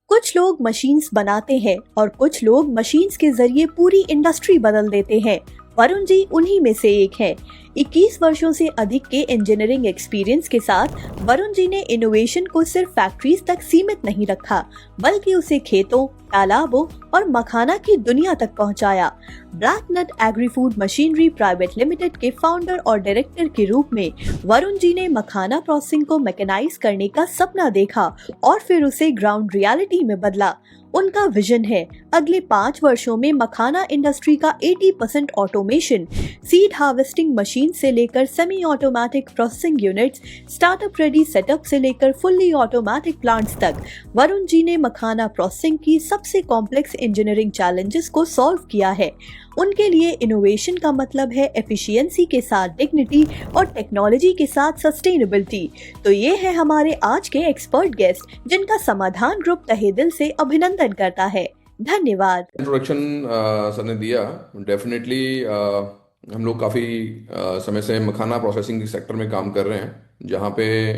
कुछ लोग मशीन्स बनाते हैं और कुछ लोग मशीन्स के जरिए पूरी इंडस्ट्री बदल देते हैं। वरुण जी उन्हीं में से एक हैं। 21 वर्षों से अधिक के इंजीनियरिंग एक्सपीरियंस के साथ वरुण जी ने इनोवेशन को सिर्फ फैक्ट्रीज तक सीमित नहीं रखा, बल्कि उसे खेतों, तालाबों और मखाना की दुनिया तक पहुंचाया। Black nut agri food machinery private limited के फाउंडर और डायरेक्टर के रूप में वरुण जी ने मखाना प्रोसेसिंग को मैकेनाइज करने का सपना देखा और फिर उसे ग्राउंड रियलिटी में बदला। उनका विजन है अगले 5 वर्षों में मखाना इंडस्ट्री का 80% ऑटोमेशन, सीड हार्वेस्टिंग मशीन से लेकर semi automatic processing units, startup ready setup से लेकर फुल्ली ऑटोमेटिक प्लांट्स तक। वरुण जी ने मखाना प्रोसेसिंग की सबसे कॉम्प्लेक्स इंजीनियरिंग चैलेंजेस को सॉल्व किया है। उनके लिए इनोवेशन का मतलब है एफिशिएंसी के साथ डिग्निटी और टेक्नोलॉजी के साथ सस्टेनेबिलिटी। तो ये है हमारे आज के एक्सपर्ट गेस्ट, जिनका समाधान ग्रुप तहे दिल से अभिनंदन करता है। धन्यवाद। इंट्रोडक्शन सर ने दिया। डेफिनेटली हम लोग काफ़ी समय से मखाना प्रोसेसिंग के सेक्टर में काम कर रहे हैं, जहाँ पे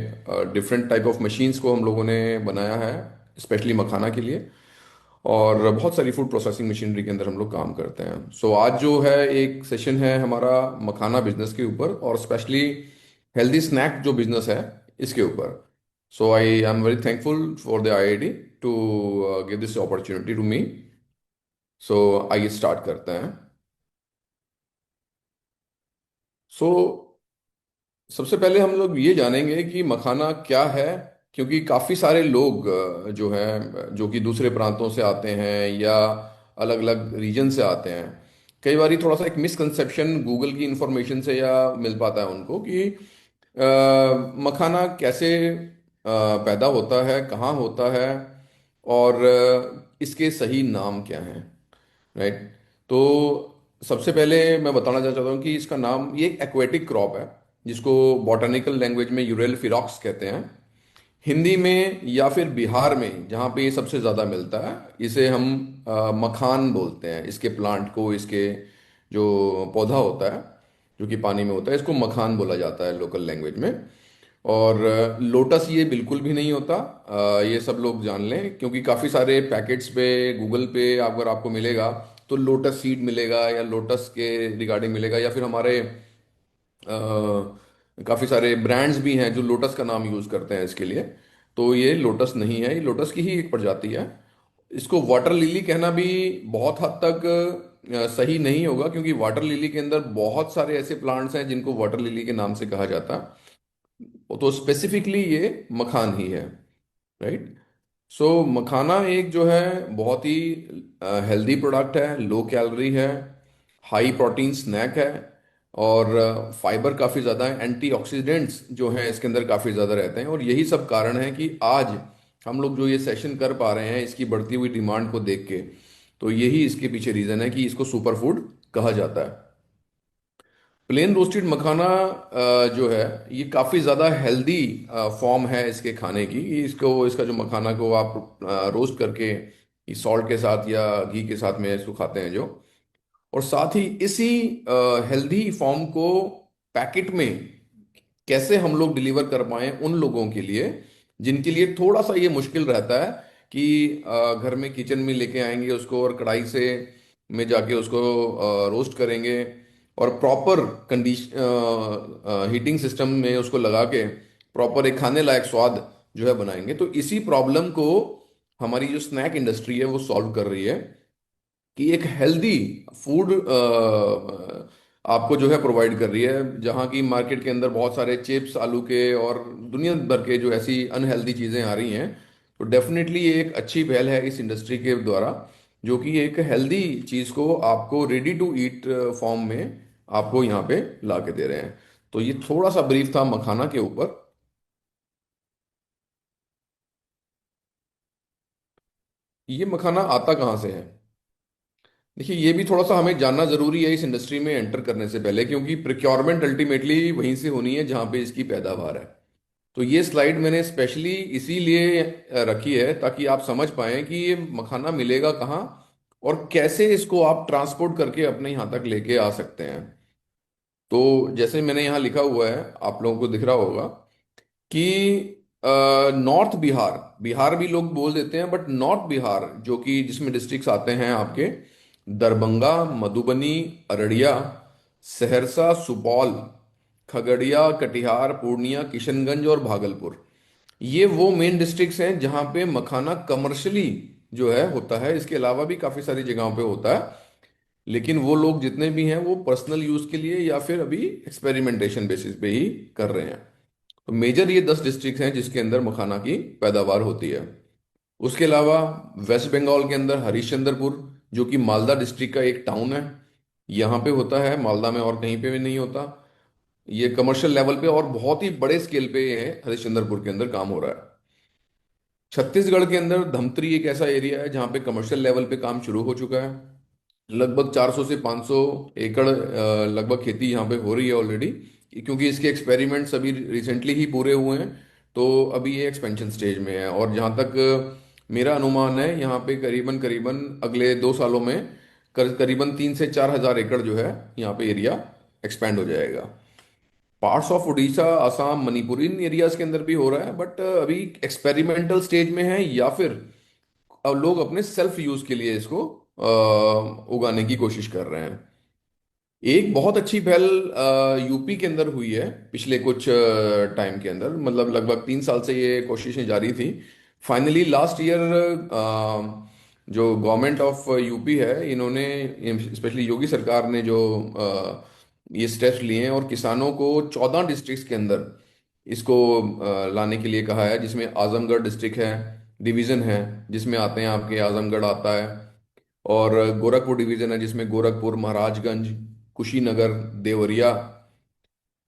डिफरेंट टाइप ऑफ मशीन्स को हम लोगों ने बनाया है स्पेशली मखाना के लिए, और बहुत सारी फूड प्रोसेसिंग मशीनरी के अंदर हम लोग काम करते हैं। सो आज जो है एक सेशन है हमारा मखाना बिजनेस के ऊपर, और स्पेशली हेल्दी स्नैक जो बिजनेस है इसके ऊपर। So I am very thankful for the IIT to give this opportunity to me. So आइए स्टार्ट करते हैं। सो सबसे पहले हम लोग ये जानेंगे कि मखाना क्या है, क्योंकि काफ़ी सारे लोग जो हैं जो कि दूसरे प्रांतों से आते हैं या अलग अलग रीजन से आते हैं, कई बार थोड़ा सा एक मिसकंसेप्शन गूगल की इंफॉर्मेशन से या मिल पाता है उनको कि मखाना कैसे पैदा होता है, कहाँ होता है, और इसके सही नाम क्या हैं। राइट। तो सबसे पहले मैं बताना चाहता हूँ कि इसका नाम, ये एक एक्वेटिक क्रॉप है जिसको बॉटनिकल लैंग्वेज में यूरेल फिरॉक्स कहते हैं। हिंदी में या फिर बिहार में जहाँ पे ये सबसे ज़्यादा मिलता है, इसे हम मखान बोलते हैं। इसके प्लांट को, इसके जो पौधा होता है जो कि पानी में होता है, इसको मखान बोला जाता है लोकल लैंग्वेज में। और लोटस ये बिल्कुल भी नहीं होता, ये सब लोग जान लें, क्योंकि काफ़ी सारे पैकेट्स पे, गूगल पे अगर आपको मिलेगा तो लोटस सीड मिलेगा या लोटस के रिगार्डिंग मिलेगा, या फिर हमारे काफ़ी सारे ब्रांड्स भी हैं जो लोटस का नाम यूज़ करते हैं इसके लिए। तो ये लोटस नहीं है, ये लोटस की ही एक प्रजाति है। इसको वाटर लिली कहना भी बहुत हद तक सही नहीं होगा, क्योंकि वाटर लिली के अंदर बहुत सारे ऐसे प्लांट्स हैं जिनको वाटर लिली के नाम से कहा जाता है। तो स्पेसिफिकली ये मखान ही है। राइट। सो मखाना एक जो है बहुत ही हेल्दी प्रोडक्ट है, लो कैलोरी है, हाई प्रोटीन स्नैक है, और फाइबर काफ़ी ज़्यादा है, एंटीऑक्सीडेंट्स जो हैं इसके अंदर काफ़ी ज़्यादा रहते हैं। और यही सब कारण है कि आज हम लोग जो ये सेशन कर पा रहे हैं इसकी बढ़ती हुई डिमांड को देख के। तो यही इसके पीछे रीज़न है कि इसको सुपर फूड कहा जाता है। प्लेन रोस्टेड मखाना जो है ये काफ़ी ज़्यादा हेल्दी फॉर्म है इसके खाने की। इसका जो मखाना को आप रोस्ट करके सॉल्ट के साथ या घी के साथ में इसको खाते हैं जो, और साथ ही इसी हेल्दी फॉर्म को पैकेट में कैसे हम लोग डिलीवर कर पाएं उन लोगों के लिए जिनके लिए थोड़ा सा ये मुश्किल रहता है कि घर में किचन में लेके आएंगे उसको और कढ़ाई से में जाके उसको रोस्ट करेंगे और प्रॉपर कंडीशन हीटिंग सिस्टम में उसको लगा के प्रॉपर एक खाने लायक स्वाद जो है बनाएंगे। तो इसी प्रॉब्लम को हमारी जो स्नैक इंडस्ट्री है वो सॉल्व कर रही है कि एक हेल्दी फूड आपको जो है प्रोवाइड कर रही है, जहाँ की मार्केट के अंदर बहुत सारे चिप्स, आलू के और दुनिया भर के जो ऐसी अनहेल्दी चीज़ें आ रही हैं। तो डेफिनेटली ये एक अच्छी पहल है इस इंडस्ट्री के द्वारा, जो कि एक हेल्दी चीज़ को आपको रेडी टू ईट फॉर्म में आपको यहाँ पे ला के दे रहे हैं। तो ये थोड़ा सा ब्रीफ था मखाना के ऊपर। ये मखाना आता कहाँ से है? देखिए, ये भी थोड़ा सा हमें जानना जरूरी है इस इंडस्ट्री में एंटर करने से पहले, क्योंकि प्रिक्योरमेंट अल्टीमेटली वहीं से होनी है जहां पे इसकी पैदावार है। तो ये स्लाइड मैंने स्पेशली इसीलिए रखी है ताकि आप समझ पाएं कि ये मखाना मिलेगा कहाँ और कैसे इसको आप ट्रांसपोर्ट करके अपने यहाँ तक लेके आ सकते हैं। तो जैसे मैंने यहाँ लिखा हुआ है, आप लोगों को दिख रहा होगा कि नॉर्थ बिहार, बिहार भी लोग बोल देते हैं, बट नॉर्थ बिहार जो कि जिसमें डिस्ट्रिक्ट्स आते हैं आपके दरभंगा, मधुबनी, अररिया, सहरसा, सुपौल, खगड़िया, कटिहार, पूर्णिया, किशनगंज और भागलपुर। ये वो मेन डिस्ट्रिक्ट्स हैं जहां पे मखाना कमर्शियली जो है होता है। इसके अलावा भी काफी सारी जगहों पे होता है, लेकिन वो लोग जितने भी हैं वो पर्सनल यूज के लिए या फिर अभी एक्सपेरिमेंटेशन बेसिस पे ही कर रहे हैं। तो मेजर ये 10 डिस्ट्रिक्ट हैं जिसके अंदर मखाना की पैदावार होती है। उसके अलावा वेस्ट बंगाल के अंदर हरिश्चंद्रपुर, जो कि मालदा डिस्ट्रिक्ट का एक टाउन है, यहाँ पे होता है। मालदा में और कहीं पे भी नहीं होता। ये कमर्शियल लेवल पे और बहुत ही बड़े स्केल पे ये है, हरिश्चंद्रपुर के अंदर काम हो रहा है। छत्तीसगढ़ के अंदर धमतरी एक ऐसा एरिया है जहाँ पे कमर्शियल लेवल पे काम शुरू हो चुका है। लगभग 400 से 500 एकड़ लगभग खेती यहाँ पे हो रही है ऑलरेडी, क्योंकि इसके एक्सपेरिमेंट्स अभी रिसेंटली ही पूरे हुए हैं। तो अभी ये एक्सपेंशन स्टेज में है, और जहाँ तक मेरा अनुमान है यहाँ पे करीबन करीबन अगले 2 सालों में करीबन 3 से 4 हज़ार एकड़ जो है यहाँ पे एरिया एक्सपैंड हो जाएगा। Parts of Orissa, Assam, Manipur in areas के अंदर भी हो रहा है, बट अभी एक्सपेरिमेंटल स्टेज में है, या फिर अब लोग अपने सेल्फ यूज के लिए इसको उगाने की कोशिश कर रहे हैं। एक बहुत अच्छी पहल यूपी के अंदर हुई है पिछले कुछ टाइम के अंदर, मतलब लगभग 3 साल से ये कोशिशें जारी थी। फाइनली लास्ट ईयर जो गवर्नमेंट ऑफ यूपी है, इन्होंने स्पेशली योगी सरकार ने जो ये स्टेप्स लिए हैं और किसानों को 14 डिस्ट्रिक्ट्स के अंदर इसको लाने के लिए कहा है, जिसमें आजमगढ़ डिस्ट्रिक्ट है, डिवीजन है, जिसमें आते हैं आपके आजमगढ़ आता है, और गोरखपुर डिवीजन है जिसमें गोरखपुर, महाराजगंज, कुशीनगर, देवरिया,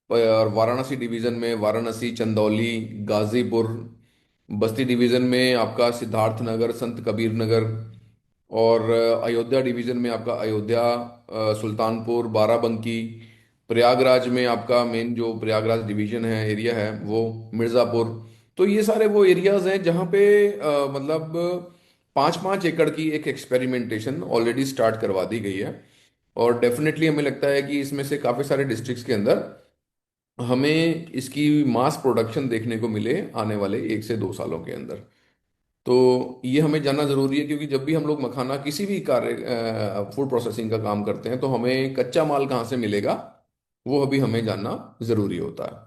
और वाराणसी डिवीजन में वाराणसी, चंदौली, गाजीपुर, बस्ती डिवीजन में आपका सिद्धार्थ नगर, संत कबीर नगर, और अयोध्या डिवीजन में आपका अयोध्या, सुल्तानपुर, बाराबंकी, प्रयागराज में आपका मेन जो प्रयागराज डिवीजन है, एरिया है, वो मिर्ज़ापुर। तो ये सारे वो एरियाज हैं जहाँ पे मतलब 5-5 एकड़ की एक एक्सपेरिमेंटेशन ऑलरेडी स्टार्ट करवा दी गई है। और डेफिनेटली हमें लगता है कि इसमें से काफ़ी सारे डिस्ट्रिक्ट्स के अंदर हमें इसकी मास प्रोडक्शन देखने को मिले आने वाले 1 से 2 सालों के अंदर। तो ये हमें जानना जरूरी है, क्योंकि जब भी हम लोग मखाना किसी भी कार्य फूड प्रोसेसिंग का काम करते हैं तो हमें कच्चा माल कहाँ से मिलेगा वो अभी हमें जानना जरूरी होता है।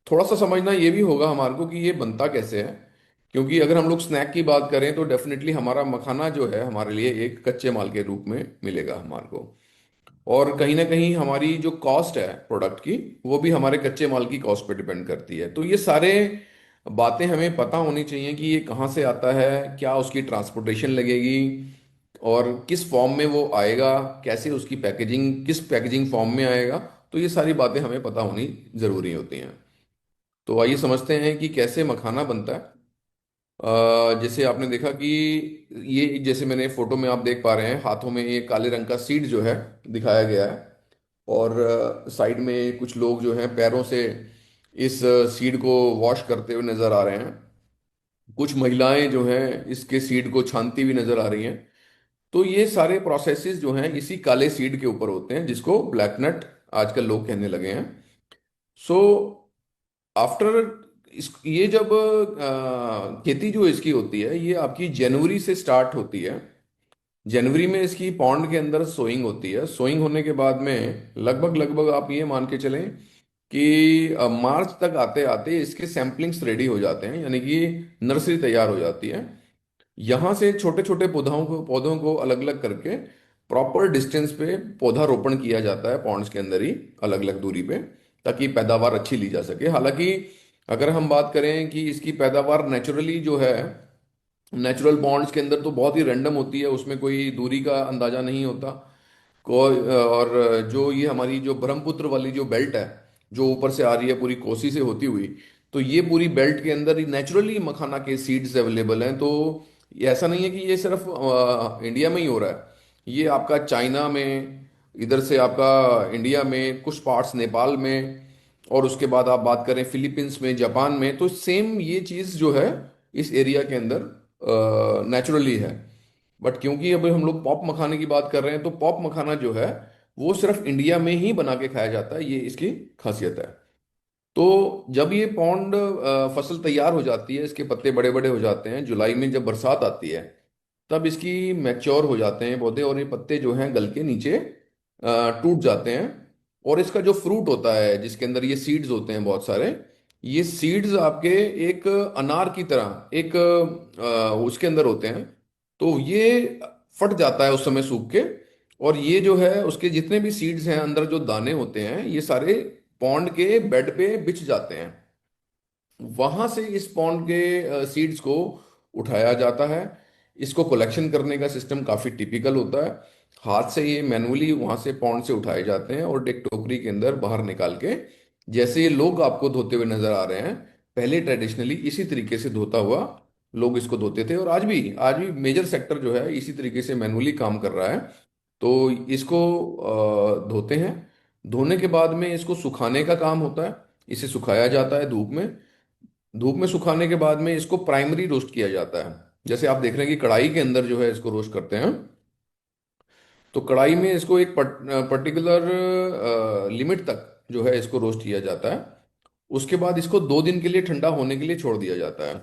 थोड़ा सा समझना ये भी होगा हमारे को कि ये बनता कैसे है, क्योंकि अगर हम लोग स्नैक की बात करें तो डेफिनेटली हमारा मखाना जो है हमारे लिए एक कच्चे माल के रूप में मिलेगा हमारे को। और कहीं ना कहीं हमारी जो कॉस्ट है प्रोडक्ट की, वो भी हमारे कच्चे माल की कॉस्ट पे डिपेंड करती है। तो ये सारे बातें हमें पता होनी चाहिए कि ये कहाँ से आता है, क्या उसकी ट्रांसपोर्टेशन लगेगी, और किस फॉर्म में वो आएगा, कैसे उसकी पैकेजिंग, किस पैकेजिंग फॉर्म में आएगा। तो ये सारी बातें हमें पता होनी जरूरी होती हैं। तो आइए समझते हैं कि कैसे मखाना बनता है। जैसे आपने देखा कि ये, जैसे मैंने फोटो में आप देख पा रहे हैं, हाथों में ये काले रंग का सीड जो है दिखाया गया है, और साइड में कुछ लोग जो हैं पैरों से इस सीड को वॉश करते हुए नजर आ रहे हैं। कुछ महिलाएं जो हैं इसके सीड को छानती हुई नजर आ रही हैं। तो ये सारे प्रोसेसेस जो हैं इसी काले सीड के ऊपर होते हैं, जिसको ब्लैक नट आजकल लोग कहने लगे हैं। सो आफ्टर इस ये जब खेती जो इसकी होती है, ये आपकी जनवरी से स्टार्ट होती है। जनवरी में इसकी पॉन्ड के अंदर सोइंग होती है। सोइंग होने के बाद में लगभग लगभग आप ये मान के चलें कि मार्च तक आते आते इसके सैंपलिंग्स रेडी हो जाते हैं, यानी कि नर्सरी तैयार हो जाती है। यहाँ से छोटे छोटे पौधों को अलग अलग करके प्रॉपर डिस्टेंस पे पौधा रोपण किया जाता है पॉन्ड्स के अंदर ही, अलग अलग दूरी पे, ताकि पैदावार अच्छी ली जा सके। हालांकि अगर हम बात करें कि इसकी पैदावार नेचुरली जो है, नेचुरल पॉन्ड्स के अंदर तो बहुत ही रैंडम होती है, उसमें कोई दूरी का अंदाजा नहीं होता। और जो ये हमारी जो ब्रह्मपुत्र वाली जो बेल्ट है, जो ऊपर से आ रही है पूरी कोसी से होती हुई, तो ये पूरी बेल्ट के अंदर ही नेचुरली मखाना के सीड्स अवेलेबल हैं। तो ये ऐसा नहीं है कि ये सिर्फ इंडिया में ही हो रहा है। ये आपका चाइना में, इधर से आपका इंडिया में, कुछ पार्ट्स नेपाल में, और उसके बाद आप बात करें फिलीपींस में, जापान में, तो सेम ये चीज़ जो है इस एरिया के अंदर नेचुरली है। बट क्योंकि अभी हम लोग पॉप मखाने की बात कर रहे हैं, तो पॉप मखाना जो है वो सिर्फ इंडिया में ही बना के खाया जाता है, ये इसकी खासियत है। तो जब ये पौंड फसल तैयार हो जाती है, इसके पत्ते बड़े बड़े हो जाते हैं, जुलाई में जब बरसात आती है तब इसकी मैच्योर हो जाते हैं पौधे, और ये पत्ते जो हैं गल के नीचे टूट जाते हैं। और इसका जो फ्रूट होता है जिसके अंदर ये सीड्स होते हैं बहुत सारे, ये सीड्स आपके एक अनार की तरह एक उसके अंदर होते हैं। तो ये फट जाता है उस समय सूख के, और ये जो है उसके जितने भी सीड्स हैं अंदर जो दाने होते हैं ये सारे पॉन्ड के बेड पे बिछ जाते हैं। वहां से इस पॉन्ड के सीड्स को उठाया जाता है। इसको कलेक्शन करने का सिस्टम काफी टिपिकल होता है। हाथ से ये मैनुअली वहां से पॉन्ड से उठाए जाते हैं और एक टोकरी के अंदर बाहर निकाल के, जैसे ये लोग आपको धोते हुए नजर आ रहे हैं, पहले ट्रेडिशनली इसी तरीके से धोता हुआ लोग इसको धोते थे, और आज भी मेजर सेक्टर जो है इसी तरीके से मैनुअली काम कर रहा है। तो इसको धोते हैं। धोने के बाद में इसको सुखाने का काम होता है। इसे सुखाया जाता है धूप में। धूप में सुखाने के बाद में इसको प्राइमरी रोस्ट किया जाता है। जैसे आप देख रहे हैं कि कढ़ाई के अंदर जो है इसको रोस्ट करते हैं, तो कढ़ाई में इसको एक पर्टिकुलर लिमिट तक जो है इसको रोस्ट किया जाता है। उसके बाद इसको 2 दिन के लिए ठंडा होने के लिए छोड़ दिया जाता है।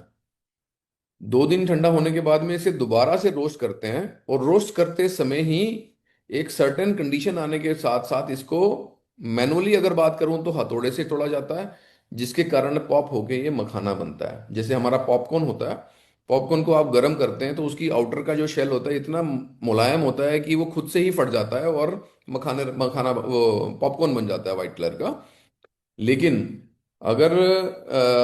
2 दिन ठंडा होने के बाद में इसे दोबारा से रोस्ट करते हैं, और रोस्ट करते समय ही एक सर्टेन कंडीशन आने के साथ साथ इसको मैनुअली अगर बात करूं तो हथौड़े से तोड़ा जाता है, जिसके कारण पॉप होके ये मखाना बनता है। जैसे हमारा पॉपकॉर्न होता है, पॉपकॉर्न को आप गर्म करते हैं तो उसकी आउटर का जो शेल होता है इतना मुलायम होता है कि वो खुद से ही फट जाता है और मखाने मखाना वो पॉपकॉर्न बन जाता है वाइट कलर का। लेकिन अगर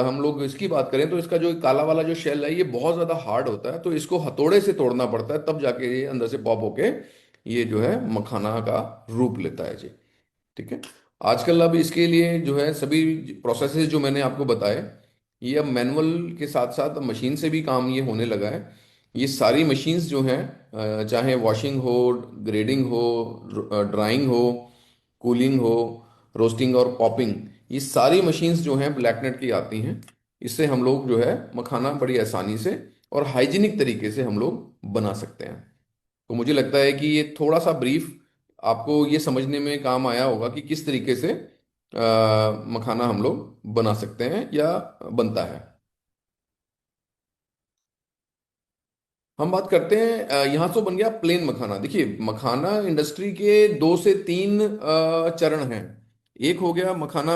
हम लोग इसकी बात करें तो इसका जो काला वाला जो शेल है ये बहुत ज्यादा हार्ड होता है, तो इसको हथौड़े से तोड़ना पड़ता है, तब जाके ये अंदर से पॉप होके ये जो है मखाना का रूप लेता है जी। ठीक है। आजकल अब इसके लिए जो है सभी प्रोसेसेस जो मैंने आपको बताए, ये अब मैनुअल के साथ साथ मशीन से भी काम ये होने लगा है। ये सारी मशीन्स जो हैं, चाहे वॉशिंग हो, ग्रेडिंग हो, ड्राइंग हो, कूलिंग हो, रोस्टिंग और पॉपिंग, ये सारी मशीन्स जो हैं ब्लैकनेट की आती हैं। इससे हम लोग जो है मखाना बड़ी आसानी से और हाइजीनिक तरीके से हम लोग बना सकते हैं। तो मुझे लगता है कि ये थोड़ा सा ब्रीफ आपको ये समझने में काम आया होगा कि किस तरीके से मखाना हम लोग बना सकते हैं या बनता है। हम बात करते हैं, यहाँ तो बन गया प्लेन मखाना। देखिए, मखाना इंडस्ट्री के 2 से 3 चरण हैं। एक हो गया मखाना,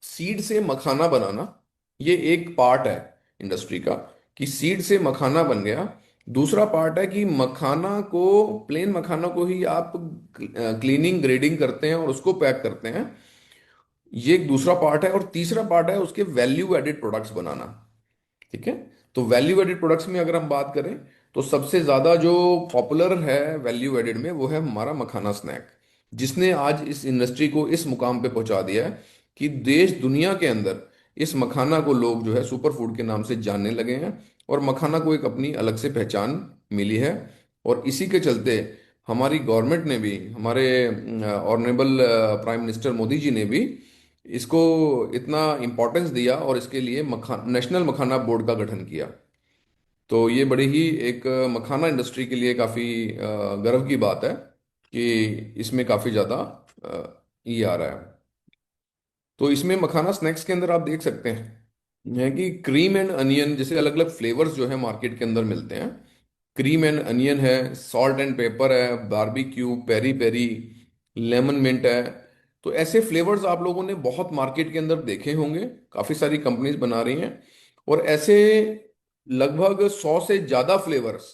सीड से मखाना बनाना, ये एक पार्ट है इंडस्ट्री का, कि सीड से मखाना बन गया। दूसरा पार्ट है कि मखाना को, प्लेन मखाना को ही आप क्लीनिंग ग्रेडिंग करते हैं और उसको पैक करते हैं, ये एक दूसरा पार्ट है। और तीसरा पार्ट है उसके वैल्यू एडेड प्रोडक्ट्स बनाना। ठीक है। तो वैल्यू एडेड प्रोडक्ट्स में अगर हम बात करें तो सबसे ज्यादा जो पॉपुलर है वैल्यू एडेड में वो है हमारा मखाना स्नैक, जिसने आज इस इंडस्ट्री को इस मुकाम पे पहुंचा दिया है कि देश दुनिया के अंदर इस मखाना को लोग जो है सुपर फूड के नाम से जानने लगे हैं, और मखाना को एक अपनी अलग से पहचान मिली है। और इसी के चलते हमारी गवर्नमेंट ने भी, हमारे honourable prime minister Modi ji ने भी इसको इतना इम्पोर्टेंस दिया और इसके लिए नेशनल मखाना बोर्ड का गठन किया। तो ये बड़ी ही एक मखाना इंडस्ट्री के लिए काफ़ी गर्व की बात है कि इसमें काफ़ी ज़्यादा ये आ रहा है। तो इसमें मखाना स्नैक्स के अंदर आप देख सकते हैं है कि क्रीम एंड अनियन, जैसे अलग अलग फ्लेवर्स जो है मार्केट के अंदर मिलते हैं। क्रीम एंड अनियन है, सॉल्ट एंड पेपर है, barbecue, peri peri, lemon mint है। तो ऐसे फ्लेवर्स आप लोगों ने बहुत मार्केट के अंदर देखे होंगे, काफी सारी कंपनीज बना रही हैं। और ऐसे लगभग 100 से ज्यादा फ्लेवर्स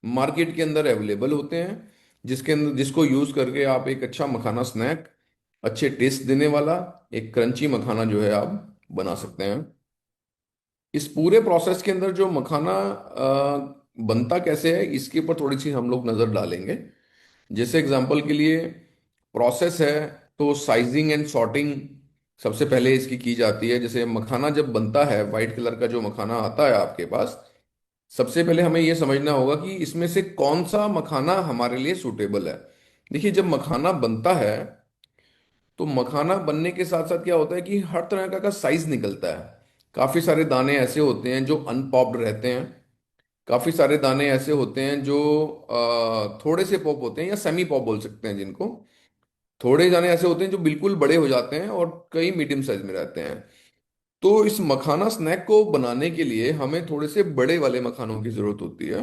मार्केट के अंदर अवेलेबल होते हैं, जिसके अंदर जिसको यूज करके आप एक अच्छा मखाना स्नैक, अच्छे टेस्ट देने वाला एक क्रंची मखाना जो है आप बना सकते हैं। इस पूरे प्रोसेस के अंदर जो मखाना बनता कैसे है इसके ऊपर थोड़ी सी हम लोग नजर डालेंगे। जैसे एग्जांपल के लिए प्रोसेस है, तो साइजिंग एंड सॉर्टिंग सबसे पहले इसकी की जाती है। जैसे मखाना जब बनता है, वाइट कलर का जो मखाना आता है आपके पास, सबसे पहले हमें यह समझना होगा कि इसमें से कौन सा मखाना हमारे लिए सूटेबल है। देखिए, जब मखाना बनता है तो मखाना बनने के साथ साथ क्या होता है कि हर तरह का साइज निकलता है। काफी सारे दाने ऐसे होते हैं जो अनपॉप्ड रहते हैं, काफी सारे दाने ऐसे होते हैं जो थोड़े से पॉप होते हैं या सेमी पॉप बोल सकते हैं जिनको, थोड़े दाने ऐसे होते हैं जो बिल्कुल बड़े हो जाते हैं और कई मीडियम साइज में रहते हैं। तो इस मखाना स्नैक को बनाने के लिए हमें थोड़े से बड़े वाले मखानों की जरूरत होती है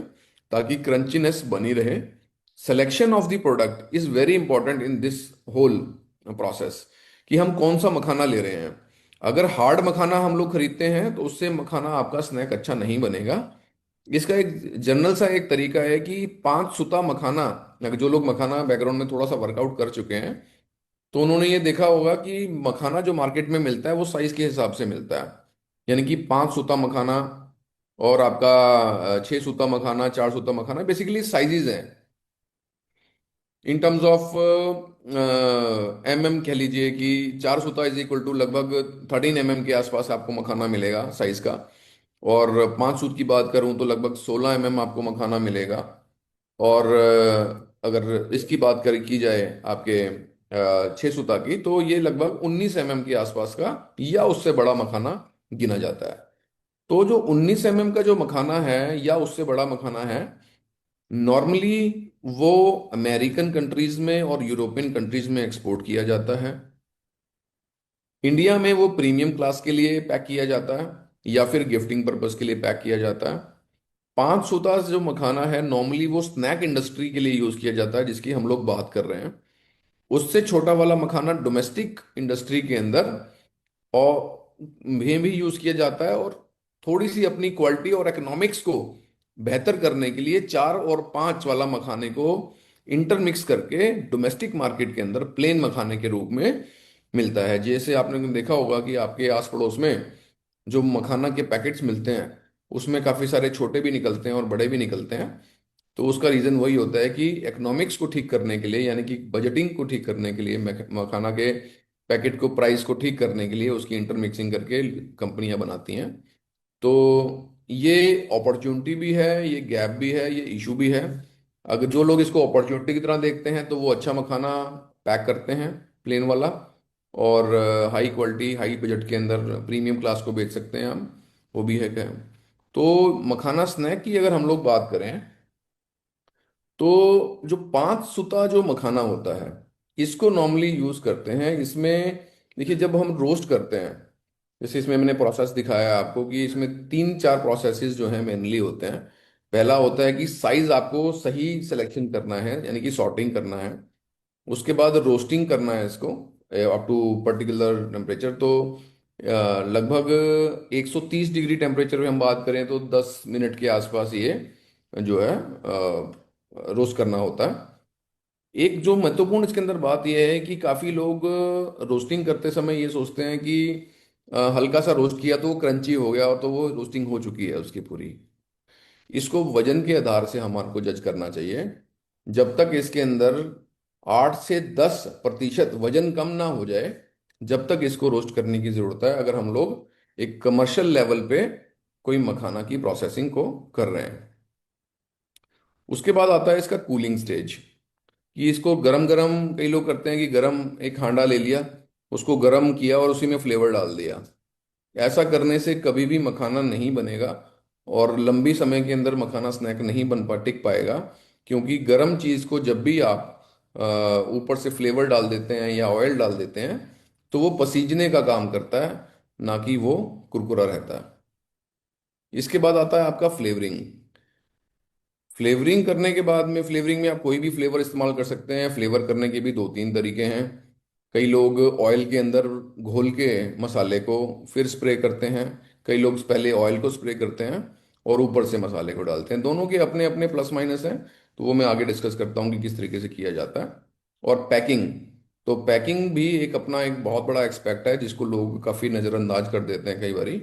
ताकि क्रंचीनेस बनी रहे। Selection of the product is very important in this whole process, कि हम कौन सा मखाना ले रहे हैं। अगर हार्ड मखाना हम लोग खरीदते हैं तो उससे मखाना आपका स्नैक अच्छा नहीं बनेगा। इसका एक जनरल सा एक तरीका है कि 5 सुता मखाना, अगर जो लोग मखाना बैकग्राउंड में थोड़ा सा वर्कआउट कर चुके हैं तो उन्होंने ये देखा होगा कि मखाना जो मार्केट में मिलता है वो साइज के हिसाब से मिलता है। यानी कि 5 सुता मखाना और आपका 6 सुता मखाना, 4 सुता मखाना, बेसिकली साइजेज हैं। इन टर्म्स ऑफ कह लीजिए कि 4 सुता इज इक्वल टू लगभग 13 के आसपास आपको मखाना मिलेगा साइज का। और 5 सूत की बात करूं तो लगभग 16 आपको मखाना मिलेगा। और अगर इसकी बात कर की जाए आपके 6 सुता की, तो ये लगभग 19 के आसपास का या उससे बड़ा मखाना गिना जाता है। तो जो 19 का जो मखाना है या उससे बड़ा मखाना है, नॉर्मली वो अमेरिकन कंट्रीज में और यूरोपियन कंट्रीज में एक्सपोर्ट किया जाता है। इंडिया में वो प्रीमियम क्लास के लिए पैक किया जाता है या फिर गिफ्टिंग पर्पज के लिए पैक किया जाता है। 5 सुता जो मखाना है नॉर्मली वो स्नैक इंडस्ट्री के लिए यूज किया जाता है, जिसकी हम लोग बात कर रहे हैं। उससे छोटा वाला मखाना डोमेस्टिक इंडस्ट्री के अंदर और भी यूज किया जाता है। और थोड़ी सी अपनी क्वालिटी और इकोनॉमिक्स को बेहतर करने के लिए 4 और 5 वाला मखाने को इंटरमिक्स करके डोमेस्टिक मार्केट के अंदर प्लेन मखाने के रूप में मिलता है। जैसे आपने देखा होगा कि आपके आस पड़ोस में जो मखाना के पैकेट्स मिलते हैं उसमें काफी सारे छोटे भी निकलते हैं और बड़े भी निकलते हैं। तो उसका रीजन वही होता है कि इकोनॉमिक्स को ठीक करने के लिए, यानी कि बजटिंग को ठीक करने के लिए, मखाना के पैकेट को प्राइस को ठीक करने के लिए उसकी इंटरमिक्सिंग करके कंपनियां बनाती हैं। तो ये अपॉर्चुनिटी भी है, ये गैप भी है, ये इशू भी है। अगर जो लोग इसको अपॉर्चुनिटी की तरह देखते हैं तो वो अच्छा मखाना पैक करते हैं, प्लेन वाला, और हाई क्वालिटी हाई बजट के अंदर प्रीमियम क्लास को बेच सकते हैं हम। वो भी है क्या। तो मखाना स्नैक की अगर हम लोग बात करें तो जो 5 सुता जो मखाना होता है इसको नॉर्मली यूज करते हैं। इसमें देखिए जब हम रोस्ट करते हैं, जैसे इसमें मैंने प्रोसेस दिखाया आपको कि इसमें 3-4 प्रोसेसेस जो हैं मेनली होते हैं। पहला होता है कि साइज आपको सही सिलेक्शन करना है, यानी कि सॉर्टिंग करना है। उसके बाद रोस्टिंग करना है इसको अप टू पर्टिकुलर टेम्परेचर। तो लगभग 130 डिग्री टेम्परेचर में हम बात करें तो 10 मिनट के आसपास ये जो है रोस्ट करना होता है। एक जो महत्वपूर्ण इसके अंदर बात यह है कि काफी लोग रोस्टिंग करते समय ये सोचते हैं कि हल्का सा रोस्ट किया तो वो क्रंची हो गया, तो वो रोस्टिंग हो चुकी है उसकी पूरी। इसको वजन के आधार से हमारे को जज करना चाहिए। जब तक इसके अंदर 8 से 10% वजन कम ना हो जाए, जब तक इसको रोस्ट करने की जरूरत है, अगर हम लोग एक कमर्शियल लेवल पे कोई मखाना की प्रोसेसिंग को कर रहे हैं। उसके बाद आता है इसका कूलिंग स्टेज, कि इसको गरम गरम कई लोग करते हैं कि गरम एक हांडा ले लिया, उसको गरम किया और उसी में फ्लेवर डाल दिया। ऐसा करने से कभी भी मखाना नहीं बनेगा और लंबी समय के अंदर मखाना स्नैक नहीं बन पा टिक पाएगा। क्योंकि गरम चीज को जब भी आप ऊपर से फ्लेवर डाल देते हैं या ऑयल डाल देते हैं तो वो पसीजने का काम करता है, ना कि वो कुरकुरा रहता है। इसके बाद आता है आपका फ्लेवरिंग। फ्लेवरिंग करने के बाद में, फ्लेवरिंग में आप कोई भी फ्लेवर इस्तेमाल कर सकते हैं। फ्लेवर करने के भी 2-3 तरीके हैं। कई लोग ऑयल के अंदर घोल के मसाले को फिर स्प्रे करते हैं, कई लोग पहले ऑयल को स्प्रे करते हैं और ऊपर से मसाले को डालते हैं। दोनों के अपने अपने प्लस माइनस हैं, तो वो मैं आगे डिस्कस करता हूँ कि किस तरीके से किया जाता है। और पैकिंग, तो पैकिंग भी एक अपना एक बहुत बड़ा एक्सपेक्ट है जिसको लोग काफ़ी नज़रअंदाज कर देते हैं कई बारी,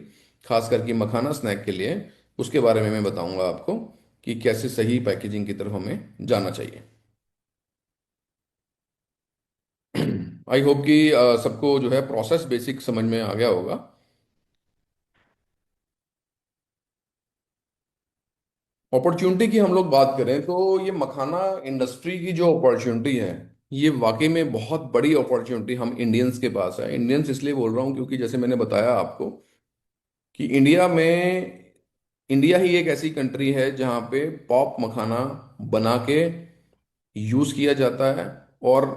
खास करके मखाना स्नैक के लिए। उसके बारे में मैं बताऊंगा आपको कि कैसे सही पैकेजिंग की तरफ हमें जाना चाहिए। आई होप कि सबको जो है प्रोसेस बेसिक समझ में आ गया होगा। अपॉर्चुनिटी की हम लोग बात करें तो ये मखाना इंडस्ट्री की जो अपॉर्चुनिटी है, ये वाकई में बहुत बड़ी अपॉर्चुनिटी हम इंडियंस के पास है। इंडियंस इसलिए बोल रहा हूँ क्योंकि जैसे मैंने बताया आपको कि इंडिया ही एक ऐसी कंट्री है जहाँ पे पॉप मखाना बना के यूज किया जाता है। और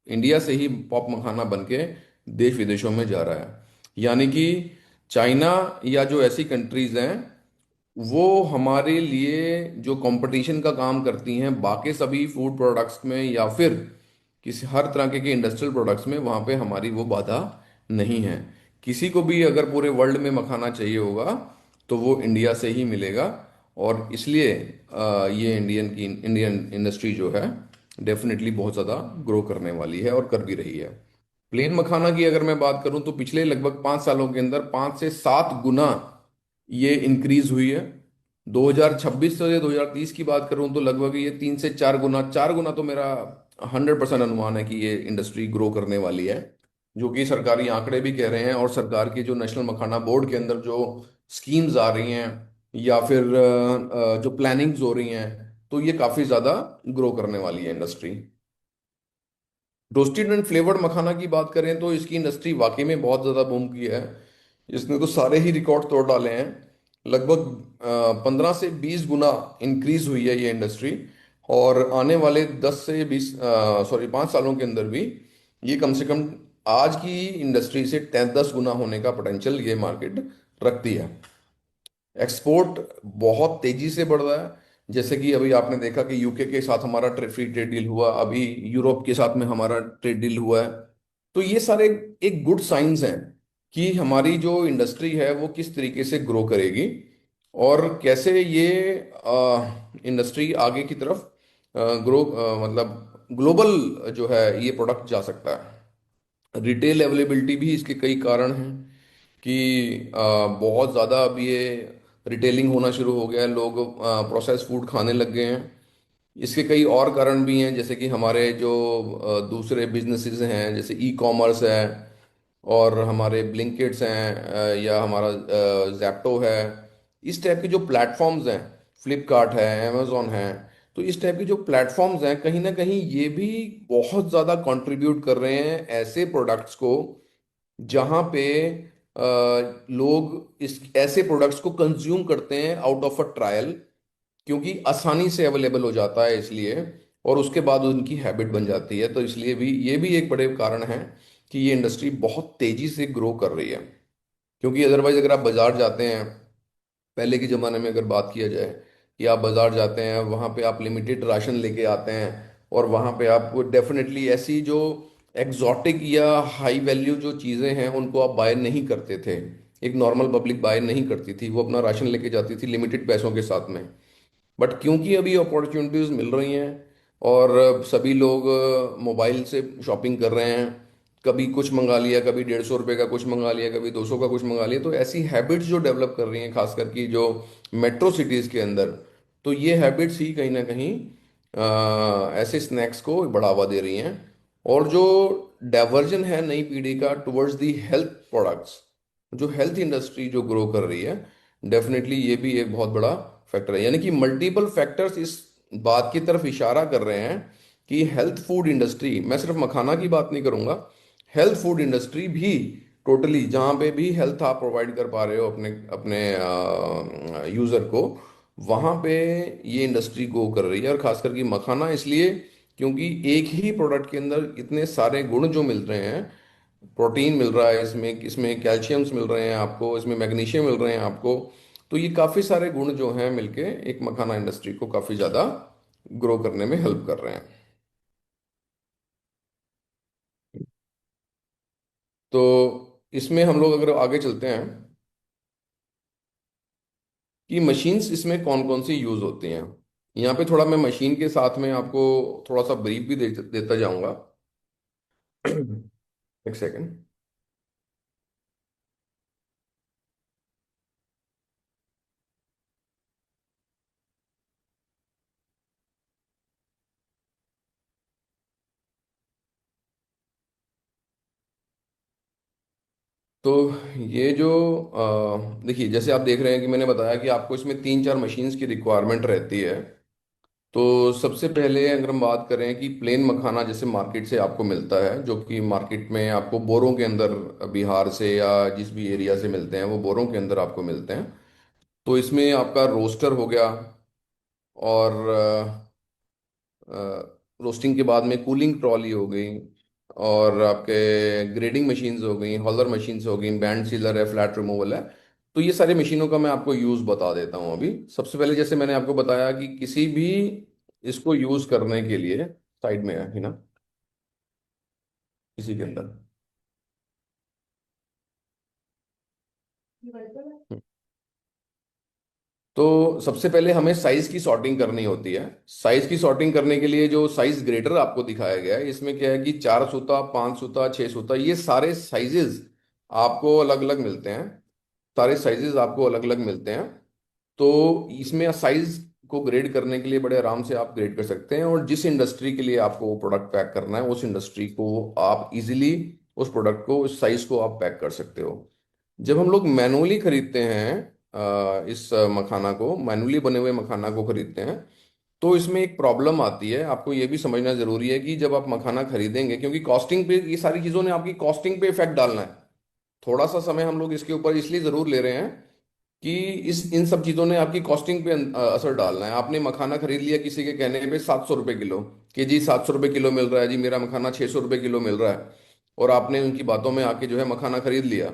इंडिया से ही पॉप मखाना बन के देश विदेशों में जा रहा है। यानी कि चाइना या जो ऐसी कंट्रीज हैं वो हमारे लिए जो कंपटीशन का काम करती हैं बाकी सभी फूड प्रोडक्ट्स में या फिर किसी हर तरह के इंडस्ट्रियल प्रोडक्ट्स में, वहाँ पे हमारी वो बाधा नहीं है। किसी को भी अगर पूरे वर्ल्ड में मखाना चाहिए होगा तो वो इंडिया से ही मिलेगा। और इसलिए ये इंडियन इंडस्ट्री जो है डेफिनेटली बहुत ज़्यादा ग्रो करने वाली है और कर भी रही है। प्लेन मखाना की अगर मैं बात करूं तो पिछले लगभग 5 सालों के अंदर 5 से 7 गुना ये इंक्रीज हुई है। 2026 से 2030 की बात करूं तो लगभग ये 3 से 4 गुना, 4 गुना तो मेरा 100% अनुमान है कि ये इंडस्ट्री ग्रो करने वाली है, जो कि सरकारी आंकड़े भी कह रहे हैं। और सरकार की जो नेशनल मखाना बोर्ड के अंदर जो स्कीम्स आ रही हैं या फिर जो प्लानिंग्स हो रही हैं, तो ये काफ़ी ज़्यादा ग्रो करने वाली है इंडस्ट्री। रोस्टेड एंड फ्लेवर्ड मखाना की बात करें तो इसकी इंडस्ट्री वाकई में बहुत ज़्यादा बूम की है। इसने तो सारे ही रिकॉर्ड तोड़ डाले हैं। लगभग 15 से 20 गुना इंक्रीज हुई है ये इंडस्ट्री। और आने वाले 5 सालों के अंदर भी ये कम से कम आज की इंडस्ट्री से 10 गुना होने का पोटेंशियल ये मार्केट रखती है। एक्सपोर्ट बहुत तेजी से बढ़ रहा है। जैसे कि अभी आपने देखा कि यूके के साथ हमारा फ्री ट्रेड डील हुआ, अभी यूरोप के साथ में हमारा ट्रेड डील हुआ है। तो ये सारे एक गुड साइंस हैं कि हमारी जो इंडस्ट्री है वो किस तरीके से ग्रो करेगी और कैसे ये इंडस्ट्री आगे की तरफ ग्रो, मतलब ग्लोबल जो है ये प्रोडक्ट जा सकता है। रिटेल अवेलेबिलिटी भी इसके कई कारण हैं कि बहुत ज़्यादा अब ये रिटेलिंग होना शुरू हो गया है, लोग प्रोसेस फूड खाने लग गए हैं। इसके कई और कारण भी हैं, जैसे कि हमारे जो दूसरे बिजनेसेस हैं जैसे ई कॉमर्स है और हमारे ब्लिंकिट्स हैं, या हमारा जैप्टो है। इस टाइप के जो प्लेटफॉर्म्स हैं, फ्लिपकार्ट है, अमेजोन है, तो इस टाइप के जो प्लेटफॉर्म्स हैं कहीं ना कहीं ये भी बहुत ज़्यादा कंट्रीब्यूट कर रहे हैं ऐसे प्रोडक्ट्स को जहाँ पे लोग इस ऐसे प्रोडक्ट्स को कंज्यूम करते हैं आउट ऑफ अ ट्रायल, क्योंकि आसानी से अवेलेबल हो जाता है इसलिए, और उसके बाद उनकी हैबिट बन जाती है। तो इसलिए भी ये भी एक बड़े कारण है कि ये इंडस्ट्री बहुत तेजी से ग्रो कर रही है। क्योंकि अदरवाइज अगर आप बाजार जाते हैं, पहले के ज़माने में अगर बात किया जाए कि आप बाजार जाते हैं, वहाँ पे आप लिमिटेड राशन लेके आते हैं और वहाँ पे आपको डेफिनेटली ऐसी जो एग्जॉटिक या हाई वैल्यू जो चीज़ें हैं उनको आप बाय नहीं करते थे। एक नॉर्मल पब्लिक बाय नहीं करती थी, वो अपना राशन लेके जाती थी लिमिटेड पैसों के साथ में। बट क्योंकि अभी अपॉर्चुनिटीज़ मिल रही हैं और सभी लोग मोबाइल से शॉपिंग कर रहे हैं, कभी कुछ मंगा लिया, कभी 150 रुपये का कुछ मंगा लिया, कभी 200 का कुछ मंगा लिया, तो ऐसी हैबिट्स जो डेवलप कर रही हैं खास करके जो मेट्रो सिटीज़ के अंदर, तो ये हैबिट्स ही कहीं ना कहीं ऐसे स्नैक्स को बढ़ावा दे रही हैं। और जो डाइवर्जन है नई पीढ़ी का टुवर्ड्स दी हेल्थ प्रोडक्ट्स, जो हेल्थ इंडस्ट्री जो ग्रो कर रही है, डेफिनेटली ये भी एक बहुत बड़ा फैक्टर है। यानी कि मल्टीपल फैक्टर्स इस बात की तरफ इशारा कर रहे हैं कि हेल्थ फूड इंडस्ट्री, मैं सिर्फ मखाना की बात नहीं करूंगा, हेल्थ फूड इंडस्ट्री भी टोटली जहाँ पे भी हेल्थ आप प्रोवाइड कर पा रहे हो अपने अपने यूज़र को, वहाँ पे ये इंडस्ट्री ग्रो कर रही है। और खास करके मखाना इसलिए क्योंकि एक ही प्रोडक्ट के अंदर इतने सारे गुण जो मिल रहे हैं, प्रोटीन मिल रहा है इसमें, इसमें कैल्शियम्स मिल रहे हैं आपको, इसमें मैग्नीशियम मिल रहे हैं आपको, तो ये काफ़ी सारे गुण जो हैं मिलके एक मखाना इंडस्ट्री को काफ़ी ज़्यादा ग्रो करने में हेल्प कर रहे हैं। तो इसमें हम लोग अगर आगे चलते हैं कि मशीन्स इसमें कौन कौन सी यूज़ होती हैं, यहाँ पे थोड़ा मैं मशीन के साथ में आपको थोड़ा सा ब्रीफ भी देता जाऊंगा। एक सेकेंड। तो ये जो देखिए, जैसे आप देख रहे हैं कि मैंने बताया कि आपको इसमें 3 4 मशीन्स की रिक्वायरमेंट रहती है। तो सबसे पहले अगर हम बात करें कि प्लेन मखाना जैसे मार्केट से आपको मिलता है, जो कि मार्केट में आपको बोरों के अंदर, बिहार से या जिस भी एरिया से मिलते हैं वो बोरों के अंदर आपको मिलते हैं। तो इसमें आपका रोस्टर हो गया, और रोस्टिंग के बाद में कूलिंग ट्रॉली हो गई, और आपके ग्रेडिंग मशीन्स हो गई, हॉलर मशीन्स हो गई, बैंड सीलर है, फ्लैट रिमूवल है। तो ये सारी मशीनों का मैं आपको यूज़ बता देता हूँ अभी। सबसे पहले जैसे मैंने आपको बताया कि किसी भी इसको यूज़ करने के लिए, साइड में है ना, इसी के अंदर। तो सबसे पहले हमें साइज की सॉर्टिंग करनी होती है। साइज की सॉर्टिंग करने के लिए जो साइज ग्रेडर आपको दिखाया गया है, इसमें क्या है कि 4 सूता, 5 सूता, 6 सूता, ये सारे साइजेस आपको अलग अलग मिलते हैं। सारे साइजेस आपको अलग अलग मिलते हैं। तो इसमें साइज को ग्रेड करने के लिए बड़े आराम से आप ग्रेड कर सकते हैं, और जिस इंडस्ट्री के लिए आपको वो प्रोडक्ट पैक करना है, उस इंडस्ट्री को आप इजीली उस प्रोडक्ट को, उस साइज को आप पैक कर सकते हो। जब हम लोग मैनुअली खरीदते हैं इस मखाना को, मैनुअली बने हुए मखाना को खरीदते हैं, तो इसमें एक प्रॉब्लम आती है। आपको ये भी समझना जरूरी है कि जब आप मखाना खरीदेंगे, क्योंकि कॉस्टिंग पे, ये सारी चीज़ों ने आपकी कॉस्टिंग पे इफेक्ट डालना है। थोड़ा सा समय हम लोग इसके ऊपर इसलिए जरूर ले रहे हैं कि इस इन सब चीज़ों ने आपकी कॉस्टिंग पे असर डालना है। आपने मखाना खरीद लिया किसी के कहने पे 700 रुपये किलो, कि जी 700 रुपये किलो मिल रहा है जी, मेरा मखाना 600 रुपये किलो मिल रहा है, और आपने उनकी बातों में आके जो है मखाना खरीद लिया।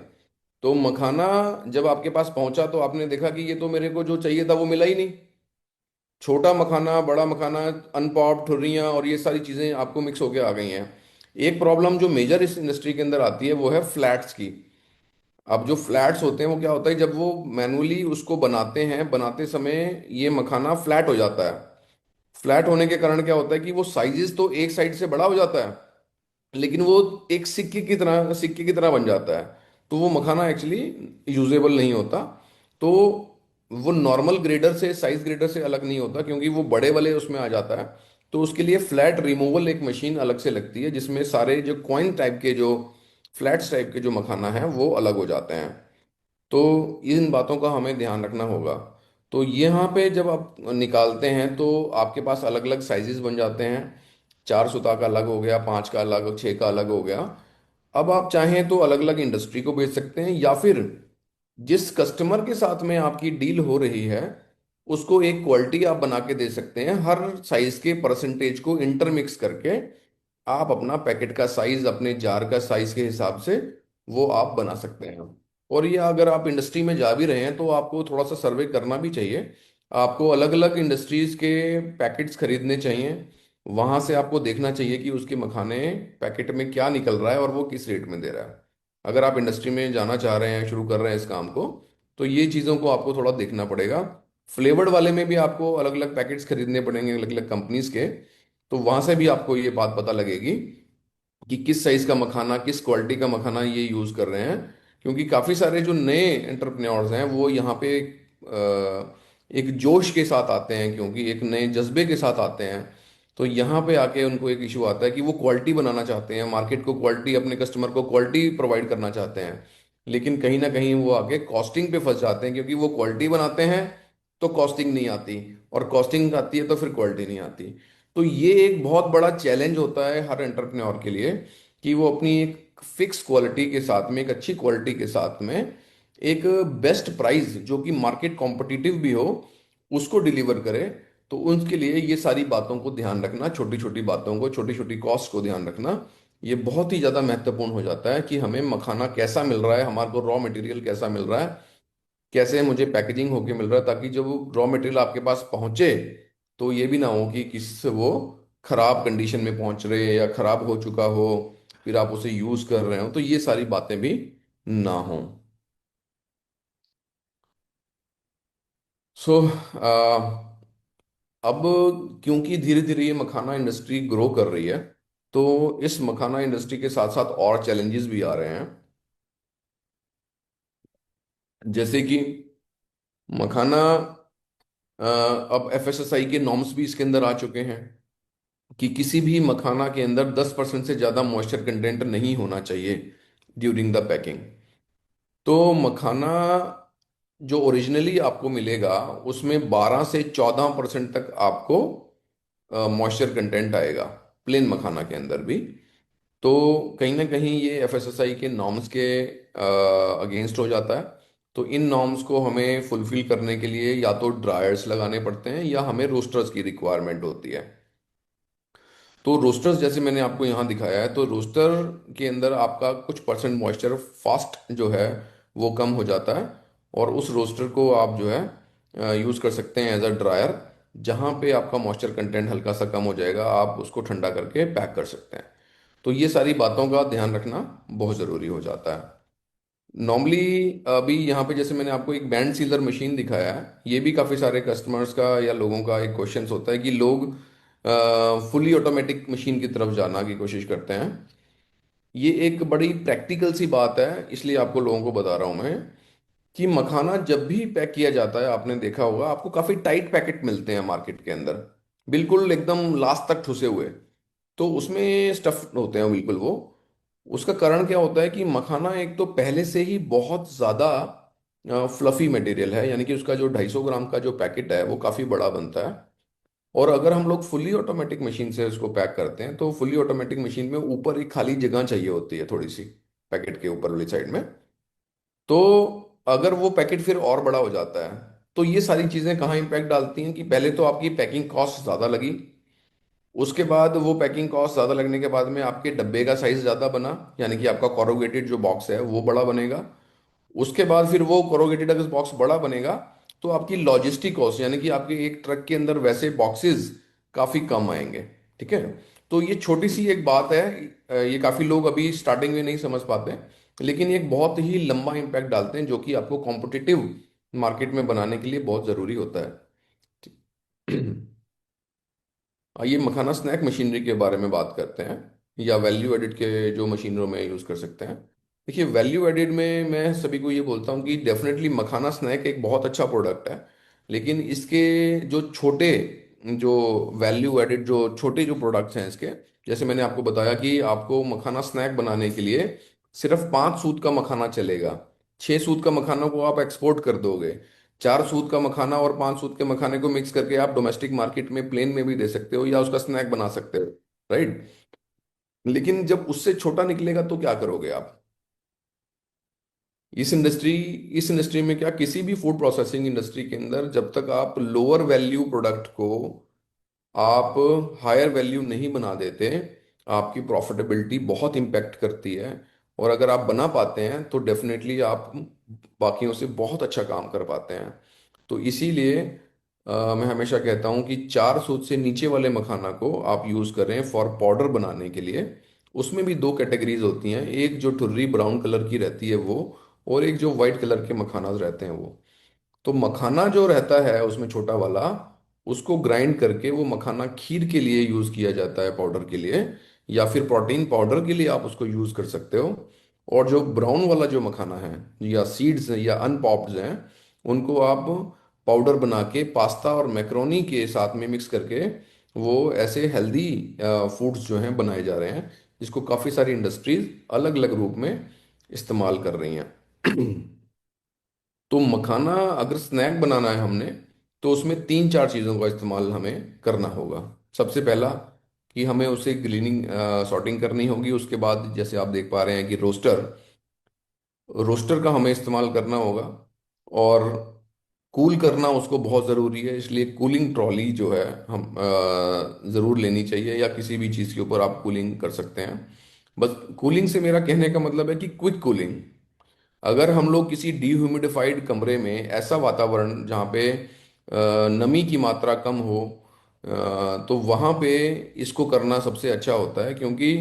तो मखाना जब आपके पास पहुंचा तो आपने देखा कि ये तो मेरे को जो चाहिए था वो मिला ही नहीं। छोटा मखाना, बड़ा मखाना, अनपॉप्ड ठुर्रियाँ और ये सारी चीज़ें आपको मिक्स होके आ गई हैं। एक प्रॉब्लम जो मेजर इस इंडस्ट्री के अंदर आती है वो है फ्लैट्स की। अब जो फ्लैट्स होते हैं वो क्या होता है, जब वो मैनुअली उसको बनाते हैं, बनाते समय ये मखाना फ्लैट हो जाता है। फ्लैट होने के कारण क्या होता है कि वो साइजेस तो एक साइड से बड़ा हो जाता है, लेकिन वो एक सिक्के की तरह बन जाता है। तो वो मखाना एक्चुअली यूजेबल नहीं होता। तो वो नॉर्मल ग्रेडर से, साइज ग्रेडर से अलग नहीं होता, क्योंकि वो बड़े वाले उसमें आ जाता है। तो उसके लिए फ्लैट रिमूवल एक मशीन अलग से लगती है, जिसमें सारे जो कॉइन टाइप के, जो फ्लैट्स टाइप के जो मखाना है वो अलग हो जाते हैं। तो इन बातों का हमें ध्यान रखना होगा। तो यहाँ पे जब आप निकालते हैं तो आपके पास अलग अलग साइजेस बन जाते हैं। 4 सूता का अलग हो गया, 5 का अलग, 6 का अलग हो गया। अब आप चाहें तो अलग अलग इंडस्ट्री को बेच सकते हैं, या फिर जिस कस्टमर के साथ में आपकी डील हो रही है उसको एक क्वालिटी आप बना के दे सकते हैं। हर साइज के परसेंटेज को इंटरमिक्स करके आप अपना पैकेट का साइज, अपने जार का साइज के हिसाब से वो आप बना सकते हैं। और ये अगर आप इंडस्ट्री में जा भी रहे हैं तो आपको थोड़ा सा सर्वे करना भी चाहिए। आपको अलग अलग इंडस्ट्रीज के पैकेट्स खरीदने चाहिए। वहां से आपको देखना चाहिए कि उसके मखाने पैकेट में क्या निकल रहा है और वो किस रेट में दे रहा है। अगर आप इंडस्ट्री में जाना चाह रहे हैं, शुरू कर रहे हैं इस काम को, तो ये चीज़ों को आपको थोड़ा देखना पड़ेगा। फ्लेवर्ड वाले में भी आपको अलग अलग पैकेट्स खरीदने पड़ेंगे, अलग अलग कंपनीज के। तो वहां से भी आपको ये बात पता लगेगी कि किस साइज का मखाना, किस क्वालिटी का मखाना ये यूज कर रहे हैं। क्योंकि काफी सारे जो नए एंटरप्रेन्योर्स हैं वो यहाँ पे एक जोश के साथ आते हैं, क्योंकि एक नए जज्बे के साथ आते हैं। तो यहाँ पे आके उनको एक इशू आता है कि वो क्वालिटी बनाना चाहते हैं, मार्केट को क्वालिटी, अपने कस्टमर को क्वालिटी प्रोवाइड करना चाहते हैं। लेकिन कहीं ना कहीं वो आके कॉस्टिंग पे फंस जाते हैं, क्योंकि वो क्वालिटी बनाते हैं तो कॉस्टिंग नहीं आती, और कॉस्टिंग आती है तो फिर क्वालिटी नहीं आती। तो ये एक बहुत बड़ा चैलेंज होता है हर एंटरप्रेन्योर के लिए, कि वो अपनी एक फिक्स क्वालिटी के साथ में, एक अच्छी क्वालिटी के साथ में, एक बेस्ट प्राइस जो कि मार्केट कॉम्पिटिटिव भी हो, उसको डिलीवर करे। तो उसके लिए ये सारी बातों को ध्यान रखना, छोटी छोटी बातों को, छोटी छोटी कॉस्ट को ध्यान रखना, ये बहुत ही ज़्यादा महत्वपूर्ण हो जाता है कि हमें मखाना कैसा मिल रहा है, हमारे को रॉ मटेरियल कैसा मिल रहा है, कैसे मुझे पैकेजिंग होके मिल रहा है, ताकि जब रॉ मटेरियल आपके पास पहुंचे तो ये भी ना हो कि किसी वो खराब कंडीशन में पहुंच रहे या खराब हो चुका हो, फिर आप उसे यूज कर रहे हो, तो ये सारी बातें भी ना हो। सो अब क्योंकि धीरे धीरे ये मखाना इंडस्ट्री ग्रो कर रही है, तो इस मखाना इंडस्ट्री के साथ साथ और चैलेंजेस भी आ रहे हैं। जैसे कि मखाना, अब एफएसएसआई के नॉर्म्स भी इसके अंदर आ चुके हैं कि किसी भी मखाना के अंदर 10% से ज़्यादा मॉइस्चर कंटेंट नहीं होना चाहिए ड्यूरिंग द पैकिंग। तो मखाना जो ओरिजिनली आपको मिलेगा उसमें 12 से 14% तक आपको मॉइस्चर कंटेंट आएगा, प्लेन मखाना के अंदर भी। तो कहीं ना कहीं ये एफएसएसआई के नॉर्म्स के अगेंस्ट हो जाता है। तो इन नॉर्म्स को हमें फुलफिल करने के लिए या तो ड्रायर्स लगाने पड़ते हैं, या हमें रोस्टर्स की रिक्वायरमेंट होती है। तो रोस्टर्स जैसे मैंने आपको यहाँ दिखाया है, तो रोस्टर के अंदर आपका कुछ परसेंट मॉइस्चर फास्ट जो है वो कम हो जाता है, और उस रोस्टर को आप जो है यूज़ कर सकते हैं एज अ ड्रायर। जहाँ पे आपका मॉइस्चर कंटेंट हल्का सा कम हो जाएगा, आप उसको ठंडा करके पैक कर सकते हैं। तो ये सारी बातों का ध्यान रखना बहुत ज़रूरी हो जाता है। नॉर्मली अभी यहाँ पे जैसे मैंने आपको एक बैंड सीलर मशीन दिखाया है, ये भी काफ़ी सारे कस्टमर्स का या लोगों का एक क्वेश्चन होता है कि लोग फुली ऑटोमेटिक मशीन की तरफ जाना की कोशिश करते हैं। ये एक बड़ी प्रैक्टिकल सी बात है, इसलिए आपको लोगों को बता रहा हूँ मैं कि मखाना जब भी पैक किया जाता है, आपने देखा होगा आपको काफ़ी टाइट पैकेट मिलते हैं मार्केट के अंदर, बिल्कुल एकदम लास्ट तक ठुसे हुए। तो उसमें स्टफ होते हैं बिल्कुल वो। उसका कारण क्या होता है कि मखाना एक तो पहले से ही बहुत ज़्यादा फ्लफी मटेरियल है, यानी कि उसका जो 250 ग्राम का जो पैकेट है वो काफ़ी बड़ा बनता है। और अगर हम लोग फुली ऑटोमेटिक मशीन से उसको पैक करते हैं, तो फुली ऑटोमेटिक मशीन में ऊपर एक खाली जगह चाहिए होती है थोड़ी सी, पैकेट के ऊपर वाली साइड में। तो अगर वो पैकेट फिर और बड़ा हो जाता है, तो ये सारी चीज़ें कहाँ इम्पैक्ट डालती हैं कि पहले तो आपकी पैकिंग कॉस्ट ज़्यादा लगी, उसके बाद वो पैकिंग कॉस्ट ज़्यादा लगने के बाद में आपके डब्बे का साइज ज़्यादा बना, यानी कि आपका कोरोगेटेड जो बॉक्स है वो बड़ा बनेगा। उसके बाद फिर वो कोरोगेटेड अगर बॉक्स बड़ा बनेगा, तो आपकी लॉजिस्टिक कॉस्ट, यानी कि आपके एक ट्रक के अंदर वैसे बॉक्सेस काफ़ी कम आएंगे। ठीक है। तो ये छोटी सी एक बात है, ये काफ़ी लोग अभी स्टार्टिंग में नहीं समझ पाते, लेकिन ये एक बहुत ही लंबा इम्पैक्ट डालते हैं, जो कि आपको कॉम्पिटिटिव मार्केट में बनाने के लिए बहुत ज़रूरी होता है। ठीक। आइए मखाना स्नैक मशीनरी के बारे में बात करते हैं, या वैल्यू एडिड के जो मशीनरों में यूज़ कर सकते हैं। देखिए, वैल्यू एडिड में मैं सभी को ये बोलता हूँ कि डेफिनेटली मखाना स्नैक एक बहुत अच्छा प्रोडक्ट है, लेकिन इसके जो छोटे, जो वैल्यू एडिड जो छोटे जो प्रोडक्ट्स हैं इसके, जैसे मैंने आपको बताया कि आपको मखाना स्नैक बनाने के लिए सिर्फ 5 सूत का मखाना चलेगा। 6 सूत का मखाना को आप एक्सपोर्ट कर दोगे, 4 सूत का मखाना और 5 सूत के मखाने को मिक्स करके आप डोमेस्टिक मार्केट में प्लेन में भी दे सकते हो, या उसका स्नैक बना सकते हो। राइट। लेकिन जब उससे छोटा निकलेगा तो क्या करोगे आप? इस इंडस्ट्री इस इंडस्ट्री में क्या, किसी भी फूड प्रोसेसिंग इंडस्ट्री के अंदर जब तक आप लोअर वैल्यू प्रोडक्ट को आप हायर वैल्यू नहीं बना देते, आपकी प्रॉफिटेबिलिटी बहुत इम्पैक्ट करती है। और अगर आप बना पाते हैं तो डेफिनेटली आप बाकियों से बहुत अच्छा काम कर पाते हैं। तो इसीलिए मैं हमेशा कहता हूं कि 4 सूत से नीचे वाले मखाना को आप यूज़ करें फॉर पाउडर बनाने के लिए। उसमें भी दो कैटेगरीज होती हैं, एक जो ठुर्री ब्राउन कलर की रहती है वो, और एक जो वाइट कलर के मखाना रहते हैं वो। तो मखाना जो रहता है उसमें छोटा वाला, उसको ग्राइंड करके वो मखाना खीर के लिए यूज किया जाता है, पाउडर के लिए, या फिर प्रोटीन पाउडर के लिए आप उसको यूज कर सकते हो। और जो ब्राउन वाला जो मखाना है, या सीड्स हैं या अनपॉप्ड हैं, उनको आप पाउडर बना के पास्ता और मैक्रोनी के साथ में मिक्स करके वो ऐसे हेल्दी फूड्स जो हैं बनाए जा रहे हैं, जिसको काफ़ी सारी इंडस्ट्रीज अलग अलग रूप में इस्तेमाल कर रही हैं। तो मखाना अगर स्नैक बनाना है हमने, तो उसमें 3-4 चीज़ों का इस्तेमाल हमें करना होगा। सबसे पहला कि हमें उसे ग्लीनिंग सॉर्टिंग करनी होगी। उसके बाद जैसे आप देख पा रहे हैं कि रोस्टर रोस्टर का हमें इस्तेमाल करना होगा, और कूल करना उसको बहुत ज़रूरी है, इसलिए कूलिंग ट्रॉली जो है हम ज़रूर लेनी चाहिए, या किसी भी चीज़ के ऊपर आप कूलिंग कर सकते हैं। बस कूलिंग से मेरा कहने का मतलब है कि क्विक कूलिंग। अगर हम लोग किसी डिह्यूमिडिफाइड कमरे में, ऐसा वातावरण जहाँ पे नमी की मात्रा कम हो, तो वहाँ पे इसको करना सबसे अच्छा होता है। क्योंकि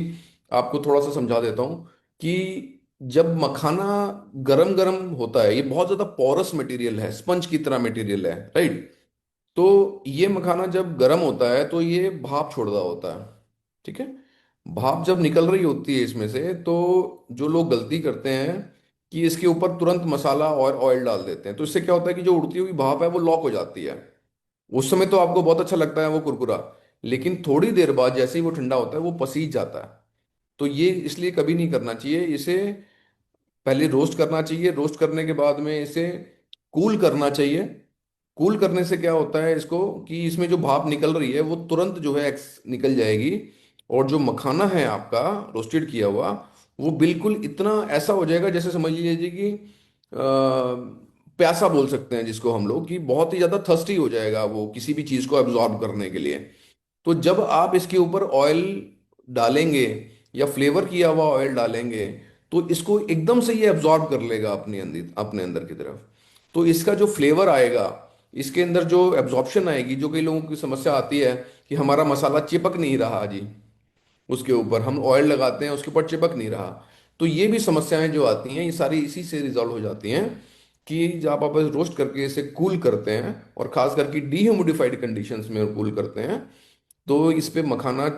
आपको थोड़ा सा समझा देता हूँ कि जब मखाना गरम गरम होता है, ये बहुत ज़्यादा पोरस मटेरियल है, स्पंज की तरह मटेरियल है। राइट। तो ये मखाना जब गर्म होता है तो ये भाप छोड़ रहा होता है। ठीक है। भाप जब निकल रही होती है इसमें से, तो जो लोग गलती करते हैं कि इसके ऊपर तुरंत मसाला और ऑयल डाल देते हैं, तो इससे क्या होता है कि जो उड़ती हुई भाप है वो लॉक हो जाती है। उस समय तो आपको बहुत अच्छा लगता है वो कुरकुरा, लेकिन थोड़ी देर बाद जैसे ही वो ठंडा होता है वो पसीज जाता है। तो ये इसलिए कभी नहीं करना चाहिए। इसे पहले रोस्ट करना चाहिए, रोस्ट करने के बाद में इसे कूल करना चाहिए। कूल करने से क्या होता है इसको, कि इसमें जो भाप निकल रही है वो तुरंत जो है निकल जाएगी। और जो मखाना है आपका रोस्टेड किया हुआ, वो बिल्कुल इतना ऐसा हो जाएगा, जैसे समझ लीजिए कि प्यासा बोल सकते हैं जिसको हम लोग, कि बहुत ही ज्यादा थर्स्टी हो जाएगा वो किसी भी चीज को एब्जॉर्ब करने के लिए। तो जब आप इसके ऊपर ऑयल डालेंगे या फ्लेवर किया हुआ ऑयल डालेंगे, तो इसको एकदम से ये एब्जॉर्ब कर लेगा अपने अंदर की तरफ। तो इसका जो फ्लेवर आएगा, इसके अंदर जो एब्जॉर्प्शन आएगी, जो कई लोगों की समस्या आती है कि हमारा मसाला चिपक नहीं रहा जी, उसके ऊपर हम ऑयल लगाते हैं उसके ऊपर चिपक नहीं रहा। तो ये भी समस्याएं जो आती हैं, ये सारी इसी से रिजॉल्व हो जाती हैं कि जब आप रोस्ट करके इसे कूल करते हैं, और खास करके डीह्यूमिडिफाइड कंडीशंस में कूल करते हैं, तो इस पे मखाना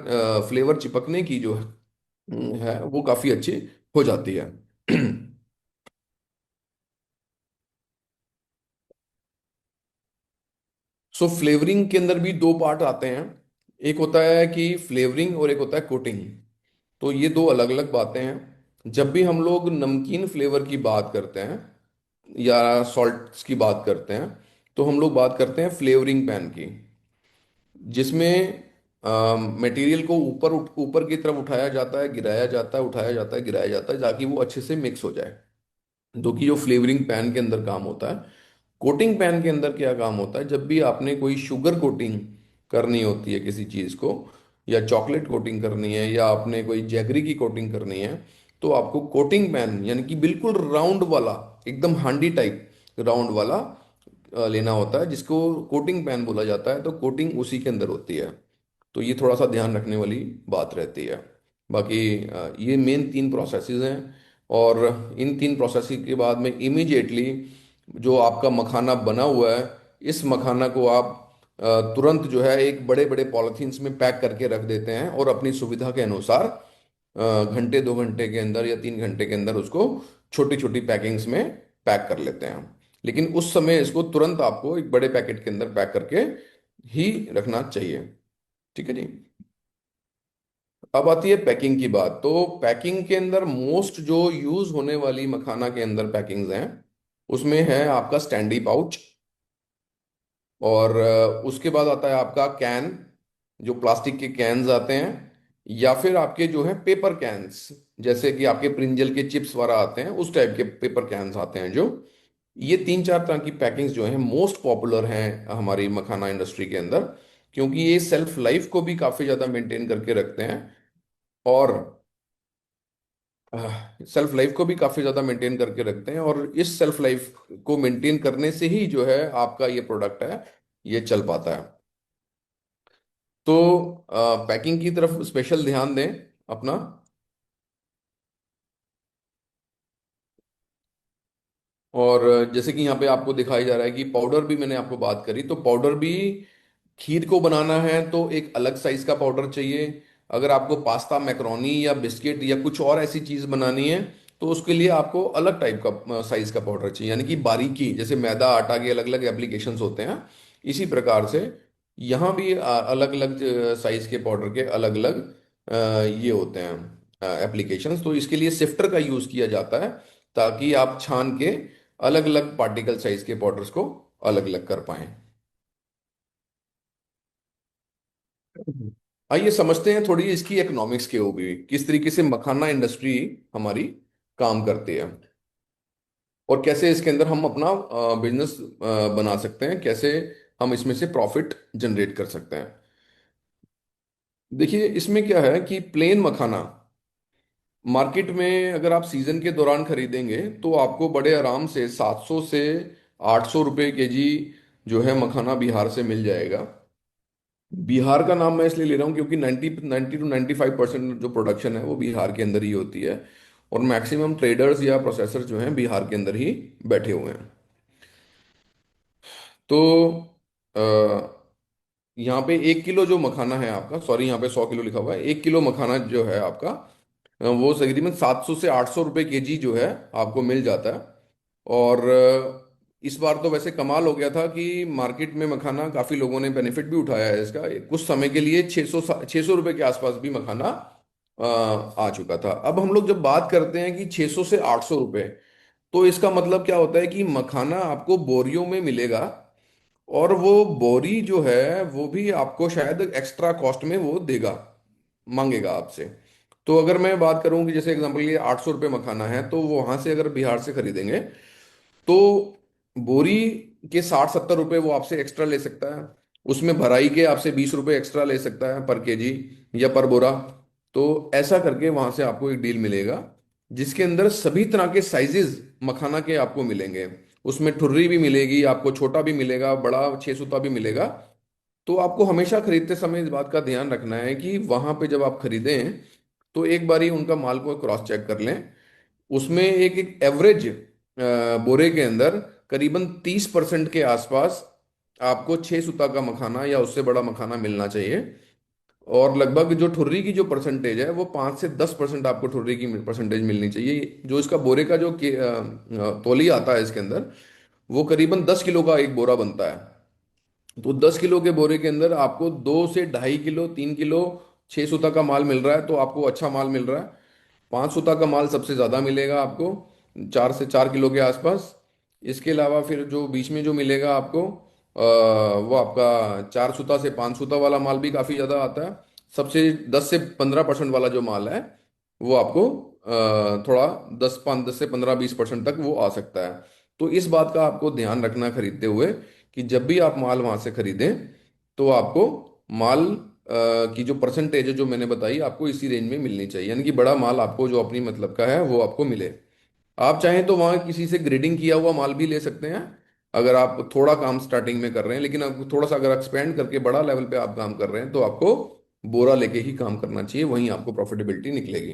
फ्लेवर चिपकने की जो है वो काफी अच्छी हो जाती है। सो फ्लेवरिंग के अंदर भी दो पार्ट आते हैं। एक होता है कि फ्लेवरिंग और एक होता है कोटिंग। तो ये दो अलग अलग बातें हैं। जब भी हम लोग नमकीन फ्लेवर की बात करते हैं या सॉल्ट्स की बात करते हैं, तो हम लोग बात करते हैं फ्लेवरिंग पैन की, जिसमें मटेरियल को ऊपर की तरफ उठाया जाता है, गिराया जाता है, उठाया जाता है, गिराया जाता है, ताकि वो अच्छे से मिक्स हो जाए। जो कि जो फ्लेवरिंग पैन के अंदर काम होता है। कोटिंग पैन के अंदर क्या काम होता है, जब भी आपने कोई शुगर कोटिंग करनी होती है किसी चीज़ को, या चॉकलेट कोटिंग करनी है, या आपने कोई जैगरी की कोटिंग करनी है, तो आपको कोटिंग पैन यानी कि बिल्कुल राउंड वाला, एकदम हांडी टाइप राउंड वाला लेना होता है, जिसको कोटिंग पैन बोला जाता है। तो कोटिंग उसी के अंदर होती है। तो ये थोड़ा सा ध्यान रखने वाली बात रहती है। बाकी ये मेन तीन प्रोसेसेस हैं। और इन तीन प्रोसेस के बाद में इमीडिएटली जो आपका मखाना बना हुआ है, इस मखाना को आप तुरंत जो है एक बड़े बड़े पॉलिथीन्स में पैक करके रख देते हैं, और अपनी सुविधा के अनुसार घंटे 2 घंटे के अंदर या 3 घंटे के अंदर उसको छोटी छोटी पैकिंग्स में पैक कर लेते हैं। लेकिन उस समय इसको तुरंत आपको एक बड़े पैकेट के अंदर पैक करके ही रखना चाहिए। ठीक है जी। अब आती है पैकिंग की बात। तो पैकिंग के अंदर मोस्ट जो यूज होने वाली मखाना के अंदर पैकिंग्स हैं, उसमें है आपका स्टैंडी पाउच, और उसके बाद आता है आपका कैन, जो प्लास्टिक के कैन्स आते हैं, या फिर आपके जो है पेपर कैन्स, जैसे कि आपके प्रिंजल के चिप्स वाला आते हैं, उस टाइप के पेपर कैन्स आते हैं जो। ये तीन चार तरह की पैकिंग्स जो हैं मोस्ट पॉपुलर हैं हमारी मखाना इंडस्ट्री के अंदर, क्योंकि ये सेल्फ लाइफ को भी काफी ज्यादा मेंटेन करके रखते हैं, और सेल्फ लाइफ को भी काफी ज्यादा मेंटेन करके रखते हैं, और इस सेल्फ लाइफ को मेंटेन करने से ही जो है आपका ये प्रोडक्ट है, ये चल पाता है। तो पैकिंग की तरफ स्पेशल ध्यान दें अपना। और जैसे कि यहाँ पे आपको दिखाई जा रहा है कि पाउडर भी मैंने आपको बात करी, तो पाउडर भी खीर को बनाना है तो एक अलग साइज का पाउडर चाहिए। अगर आपको पास्ता, मैक्रोनी या बिस्किट या कुछ और ऐसी चीज बनानी है, तो उसके लिए आपको अलग टाइप का साइज का पाउडर चाहिए, यानी कि बारीकी, जैसे मैदा आटा के अलग अलग एप्लीकेशंस होते हैं, इसी प्रकार से यहाँ भी अलग अलग साइज के पाउडर के अलग अलग ये होते हैं एप्लीकेशंस। तो इसके लिए सिफ्टर का यूज किया जाता है, ताकि आप छान के अलग अलग पार्टिकल साइज के पाउडर्स को अलग अलग कर पाएं। आइए समझते हैं थोड़ी इसकी इकोनॉमिक्स के भी, किस तरीके से मखाना इंडस्ट्री हमारी काम करती है, और कैसे इसके अंदर हम अपना बिजनेस बना सकते हैं, कैसे हम इसमें से प्रॉफिट जनरेट कर सकते हैं। देखिए इसमें क्या है कि प्लेन मखाना मार्केट में अगर आप सीजन के दौरान खरीदेंगे, तो आपको बड़े आराम से 700 से 800 रुपये केजी जो है मखाना बिहार से मिल जाएगा। बिहार का नाम मैं इसलिए ले रहा हूँ क्योंकि 90 टू 95% जो प्रोडक्शन है वो बिहार के अंदर ही होती है, और मैक्सिमम ट्रेडर्स या प्रोसेसर जो हैं बिहार के अंदर ही बैठे हुए हैं। तो यहाँ पे 1 किलो जो मखाना है आपका, सॉरी यहाँ पे 100 किलो लिखा हुआ है, 1 किलो मखाना जो है आपका, वो तकरीबन 700 से 800 रुपये केजी जो है आपको मिल जाता है। और इस बार तो वैसे कमाल हो गया था कि मार्केट में मखाना काफी लोगों ने बेनिफिट भी उठाया है इसका। कुछ समय के लिए 600 रुपये के आसपास भी मखाना आ चुका था। अब हम लोग जब बात करते हैं कि 600 से 800 रुपये, तो इसका मतलब क्या होता है कि मखाना आपको बोरियों में मिलेगा, और वो बोरी जो है वो भी आपको शायद एक्स्ट्रा कॉस्ट में वो देगा, मांगेगा आपसे। तो अगर मैं बात करूं कि जैसे एग्जांपल ये 800 रुपये मखाना है, तो वो वहां से अगर बिहार से खरीदेंगे, तो बोरी के 60-70 रुपए वो आपसे एक्स्ट्रा ले सकता है। उसमें भराई के आपसे 20 रुपए एक्स्ट्रा ले सकता है पर केजी या पर बोरा। तो ऐसा करके वहां से आपको एक डील मिलेगा जिसके अंदर सभी तरह के साइजेस मखाना के आपको मिलेंगे। उसमें ठुर्री भी मिलेगी आपको, छोटा भी मिलेगा, बड़ा 6 सूता भी मिलेगा। तो आपको हमेशा खरीदते समय इस बात का ध्यान रखना है कि वहां पे जब आप खरीदें तो एक बारी उनका माल को क्रॉस चेक कर लें। उसमें एक एक एवरेज बोरे के अंदर करीबन 30% के आसपास आपको 6 सूता का मखाना या उससे बड़ा मखाना मिलना चाहिए। और लगभग जो ठुर्री की जो परसेंटेज है वो 5 से 10% आपको ठुर्री की परसेंटेज मिलनी चाहिए। जो इसका बोरे का जो तौली आता है इसके अंदर, वो करीबन 10 किलो का एक बोरा बनता है। तो 10 किलो के बोरे के अंदर आपको 2 से ढाई किलो 3 किलो 6 सूता का माल मिल रहा है, तो आपको अच्छा माल मिल रहा है। 5 सूता का माल सबसे ज़्यादा मिलेगा आपको, 4 से 4 किलो के आसपास। इसके अलावा फिर जो बीच में जो मिलेगा आपको वो आपका 4 सूता से 5 सूता वाला माल भी काफ़ी ज़्यादा आता है। सबसे 10 से 15% वाला जो माल है वो आपको थोड़ा 10 से 15 20% तक वो आ सकता है। तो इस बात का आपको ध्यान रखना खरीदते हुए कि जब भी आप माल वहां से खरीदें तो आपको माल की जो परसेंटेज है जो मैंने बताई आपको इसी रेंज में मिलनी चाहिए, यानी कि बड़ा माल आपको जो अपनी मतलब का है वो आपको मिले। आप चाहें तो वहां किसी से ग्रेडिंग किया हुआ माल भी ले सकते हैं अगर आप थोड़ा काम स्टार्टिंग में कर रहे हैं, लेकिन आपको थोड़ा सा अगर एक्सपेंड करके बड़ा लेवल पे आप काम कर रहे हैं तो आपको बोरा लेके ही काम करना चाहिए, वहीं आपको प्रॉफिटेबिलिटी निकलेगी।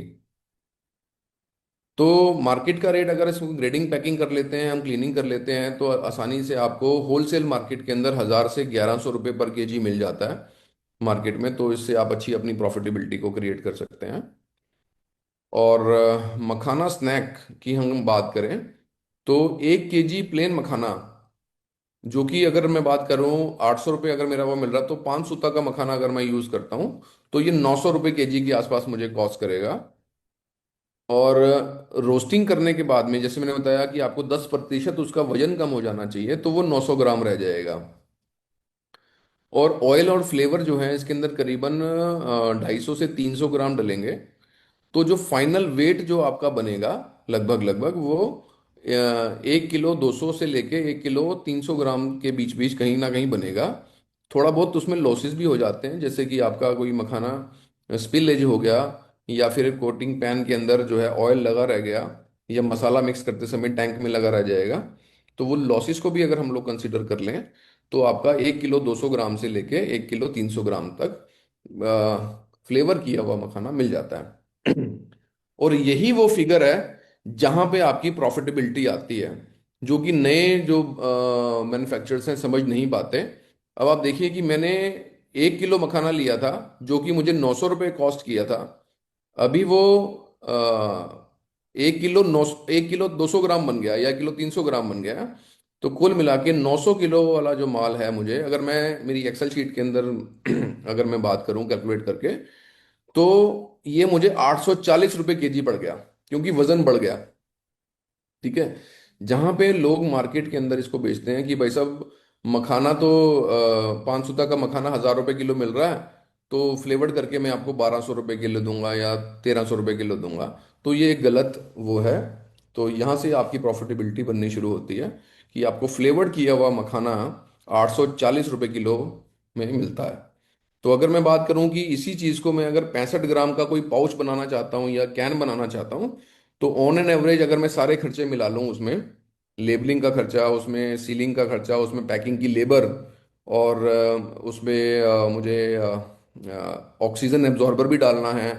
तो मार्केट का रेट अगर इसको ग्रेडिंग पैकिंग कर लेते हैं, हम क्लीनिंग कर लेते हैं, तो आसानी से आपको होलसेल मार्केट के अंदर 1000 से 1100 रुपये पर केजी मिल जाता है मार्केट में। तो इससे आप अच्छी अपनी प्रॉफिटेबिलिटी को क्रिएट कर सकते हैं। और मखाना स्नैक की हम बात करें तो 1 केजी प्लेन मखाना, जो कि अगर मैं बात करूं 800 रुपये अगर मेरा वो मिल रहा, तो 5 सूता का मखाना अगर मैं यूज करता हूं तो ये 900 रुपये केजी के आसपास मुझे कॉस्ट करेगा। और रोस्टिंग करने के बाद में जैसे मैंने बताया कि आपको 10% उसका वजन कम हो जाना चाहिए, तो वो 900 ग्राम रह जाएगा। और ऑयल और फ्लेवर जो है इसके अंदर करीबन 250 से 300 ग्राम डलेंगे। तो जो फाइनल वेट जो आपका बनेगा लगभग लगभग वो 1 किलो 200 से लेके 1 किलो 300 ग्राम के बीच बीच कहीं ना कहीं बनेगा। थोड़ा बहुत उसमें लॉसेस भी हो जाते हैं, जैसे कि आपका कोई मखाना स्पिलेज हो गया, या फिर कोटिंग पैन के अंदर जो है ऑयल लगा रह गया, या मसाला मिक्स करते समय टैंक में लगा रह जाएगा। तो वो लॉसेस को भी अगर हम लोग कंसिडर कर लें तो आपका 1 किलो 200 ग्राम से लेके 1 किलो 300 ग्राम तक फ्लेवर किया हुआ मखाना मिल जाता है। और यही वो फिगर है जहां पे आपकी प्रॉफिटेबिलिटी आती है, जो कि नए जो मैन्युफैक्चरर्स हैं समझ नहीं पाते। अब आप देखिए कि मैंने 1 किलो मखाना लिया था जो कि मुझे 900 रुपये कॉस्ट किया था। अभी वो 1 किलो 200 ग्राम बन गया या 1 किलो 300 ग्राम बन गया। तो कुल मिला के 900 किलो वाला जो माल है मुझे, अगर मैं मेरी एक्सेल शीट के अंदर अगर मैं बात करूं कैलकुलेट करके, तो ये मुझे 840 रुपये केजी पड़ गया, क्योंकि वजन बढ़ गया। ठीक है। जहां पे लोग मार्केट के अंदर इसको बेचते हैं कि भाई साहब मखाना तो 5 सूता का मखाना 1000 रुपये किलो मिल रहा है, तो फ्लेवर्ड करके मैं आपको 1200 रुपये किलो दूंगा या 1300 रुपये किलो दूंगा, तो ये एक गलत वो है। तो यहाँ से आपकी प्रॉफिटेबिलिटी बननी शुरू होती है कि आपको फ्लेवर्ड किया हुआ मखाना 840 रुपये किलो में मिलता है। तो अगर मैं बात करूं कि इसी चीज को मैं अगर 65 ग्राम का कोई पाउच बनाना चाहता हूं या कैन बनाना चाहता हूं, तो ऑन एन एवरेज अगर मैं सारे खर्चे मिला लूं उसमें, लेबलिंग का खर्चा, उसमें सीलिंग का खर्चा, उसमें पैकिंग की लेबर, और उसमें मुझे ऑक्सीजन एब्जॉर्बर भी डालना है,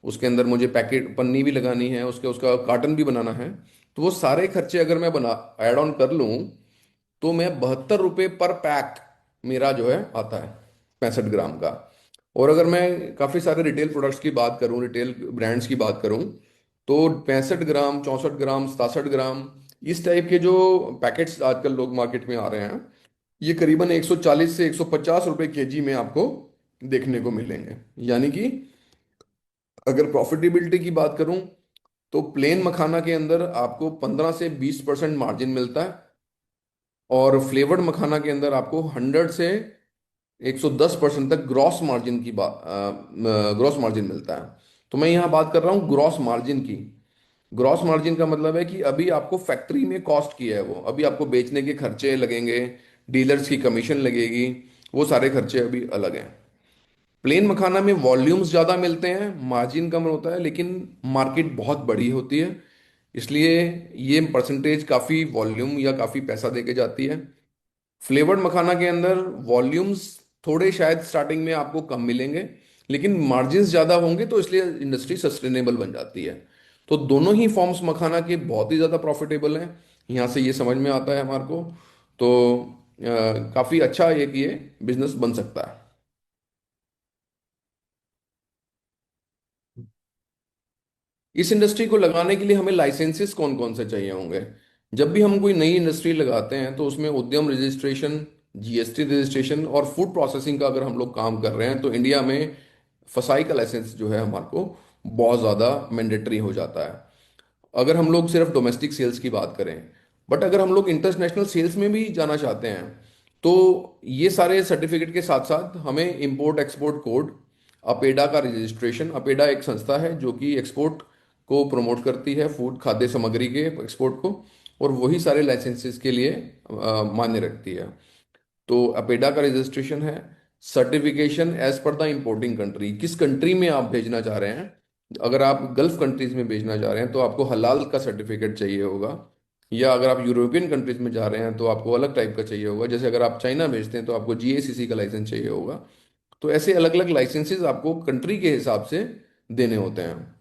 उसके अंदर मुझे पैकेट पन्नी भी लगानी है, उसके उसका कार्टन भी बनाना है। तो वो सारे खर्चे अगर मैं बना ऐड ऑन कर लूं तो मैं 72 रुपये पर पैक मेरा जो है आता है 65 ग्राम का। और अगर मैं काफ़ी सारे रिटेल प्रोडक्ट्स की बात करूं, रिटेल ब्रांड्स की बात करूं, तो 65 ग्राम 64 ग्राम 67 ग्राम इस टाइप के जो पैकेट्स आजकल लोग मार्केट में आ रहे हैं, ये करीबन 140 से 150 रुपये केजी में आपको देखने को मिलेंगे। यानी कि अगर प्रॉफिटेबिलिटी की बात करूं तो प्लेन मखाना के अंदर आपको 15 से 20% मार्जिन मिलता है, और फ्लेवर्ड मखाना के अंदर आपको 100 से 110% तक ग्रॉस मार्जिन मिलता है। तो मैं यहाँ बात कर रहा हूँ ग्रॉस मार्जिन की। ग्रॉस मार्जिन का मतलब है कि अभी आपको फैक्ट्री में कॉस्ट किया है वो, अभी आपको बेचने के खर्चे लगेंगे, डीलर्स की कमीशन लगेगी, वो सारे खर्चे अभी अलग हैं। प्लेन मखाना में वॉल्यूम्स ज़्यादा मिलते हैं, मार्जिन कम होता है, लेकिन मार्केट बहुत बड़ी होती है, इसलिए ये परसेंटेज काफ़ी वॉल्यूम या काफ़ी पैसा देके जाती है। फ्लेवर्ड मखाना के अंदर वॉल्यूम्स थोड़े शायद स्टार्टिंग में आपको कम मिलेंगे, लेकिन मार्जिन्स ज़्यादा होंगे, तो इसलिए इंडस्ट्री सस्टेनेबल बन जाती है। तो दोनों ही फॉर्म्स मखाना के बहुत ही ज़्यादा प्रॉफिटेबल हैं, यहाँ से ये समझ में आता है हमारे को। तो काफ़ी अच्छा एक ये बिजनेस बन सकता है। इस इंडस्ट्री को लगाने के लिए हमें लाइसेंसेस कौन कौन से चाहिए होंगे? जब भी हम कोई नई इंडस्ट्री लगाते हैं तो उसमें उद्यम रजिस्ट्रेशन, जीएसटी रजिस्ट्रेशन और फूड प्रोसेसिंग का अगर हम लोग काम कर रहे हैं तो इंडिया में फसाई का लाइसेंस जो है हमारे को बहुत ज़्यादा मैंडेटरी हो जाता है, अगर हम लोग सिर्फ डोमेस्टिक सेल्स की बात करें। बट अगर हम लोग इंटरनेशनल सेल्स में भी जाना चाहते हैं तो ये सारे सर्टिफिकेट के साथ साथ हमें इंपोर्ट एक्सपोर्ट कोड, अपेडा का रजिस्ट्रेशन, अपेडा एक संस्था है जो कि एक्सपोर्ट को प्रमोट करती है, फूड खाद्य सामग्री के एक्सपोर्ट को, और वही सारे लाइसेंसेस के लिए मान्य रखती है। तो अपेडा का रजिस्ट्रेशन है, certification as per the importing country, किस कंट्री में आप भेजना चाह रहे हैं। अगर आप गल्फ कंट्रीज में भेजना चाह रहे हैं तो आपको हलाल का सर्टिफिकेट चाहिए होगा, या अगर आप यूरोपियन कंट्रीज में जा रहे हैं तो आपको अलग टाइप का चाहिए होगा। जैसे अगर आप चाइना भेजते हैं तो आपको जीएसीसी का लाइसेंस चाहिए होगा। तो ऐसे अलग अलग लाइसेंसेस आपको कंट्री के हिसाब से देने होते हैं।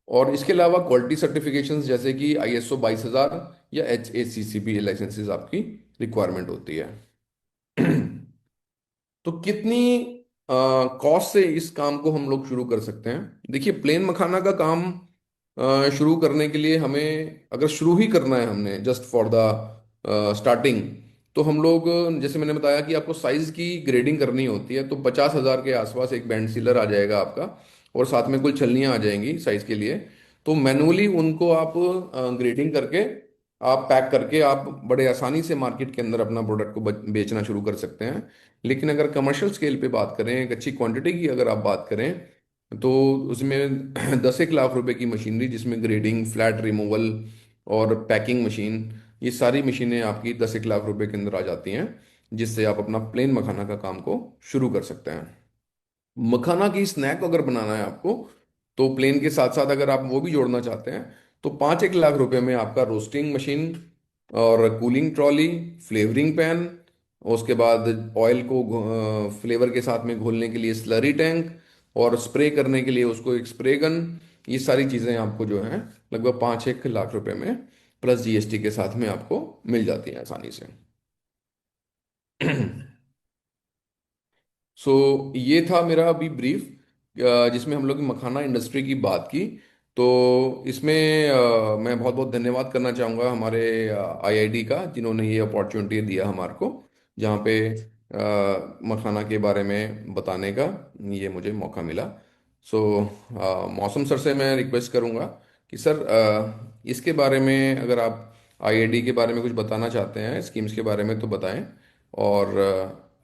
और इसके अलावा क्वालिटी सर्टिफिकेशंस जैसे कि आईएसओ 22000 या HACCP लाइसेंसेस आपकी रिक्वायरमेंट होती है। तो कितनी कॉस्ट से इस काम को हम लोग शुरू कर सकते हैं? देखिए, प्लेन मखाना का काम शुरू करने के लिए हमें, अगर शुरू ही करना है हमने जस्ट फॉर द स्टार्टिंग, तो हम लोग, जैसे मैंने बताया कि आपको साइज की ग्रेडिंग करनी होती है, तो 50,000 के आसपास एक बैंड सीलर आ जाएगा आपका, और साथ में कुछ छलनियाँ आ जाएंगी साइज के लिए। तो मैनुअली उनको आप ग्रेडिंग करके, आप पैक करके, आप बड़े आसानी से मार्केट के अंदर अपना प्रोडक्ट को बेचना शुरू कर सकते हैं। लेकिन अगर कमर्शियल स्केल पे बात करें, एक अच्छी क्वांटिटी की अगर आप बात करें, तो उसमें 10 1 लाख रुपए की मशीनरी, जिसमें ग्रेडिंग, फ्लैट रिमूवल और पैकिंग मशीन, ये सारी मशीनें आपकी 10 1 लाख रुपए के अंदर आ जाती हैं, जिससे आप अपना प्लेन मखाना का काम को शुरू कर सकते हैं। मखाना की स्नैक अगर बनाना है आपको, तो प्लेन के साथ साथ अगर आप वो भी जोड़ना चाहते हैं, तो 5 1 लाख रुपए में आपका रोस्टिंग मशीन और कूलिंग ट्रॉली, फ्लेवरिंग पैन, उसके बाद ऑयल को फ्लेवर के साथ में घोलने के लिए स्लरी टैंक, और स्प्रे करने के लिए उसको एक स्प्रे गन, ये सारी चीज़ें आपको जो है लगभग 5 1 लाख रुपए में प्लस जीएसटी के साथ में आपको मिल जाती हैं आसानी से। सो ये था मेरा अभी ब्रीफ, जिसमें हम लोग मखाना इंडस्ट्री की बात की। तो इसमें मैं बहुत बहुत धन्यवाद करना चाहूँगा हमारे आईआईडी का, जिन्होंने ये अपॉर्चुनिटी दिया हमारे को, जहाँ पे मखाना के बारे में बताने का ये मुझे मौका मिला। सो मौसम सर से मैं रिक्वेस्ट करूँगा कि सर, इसके बारे में अगर आप आईआईडी के बारे में कुछ बताना चाहते हैं, स्कीम्स के बारे में, तो बताएं। और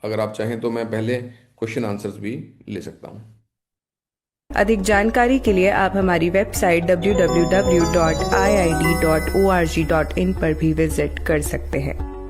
अगर आप चाहें तो मैं पहले क्वेश्चन आंसर्स भी ले सकता हूँ। अधिक जानकारी के लिए आप हमारी वेबसाइट www.iid.org.in पर भी विजिट कर सकते हैं।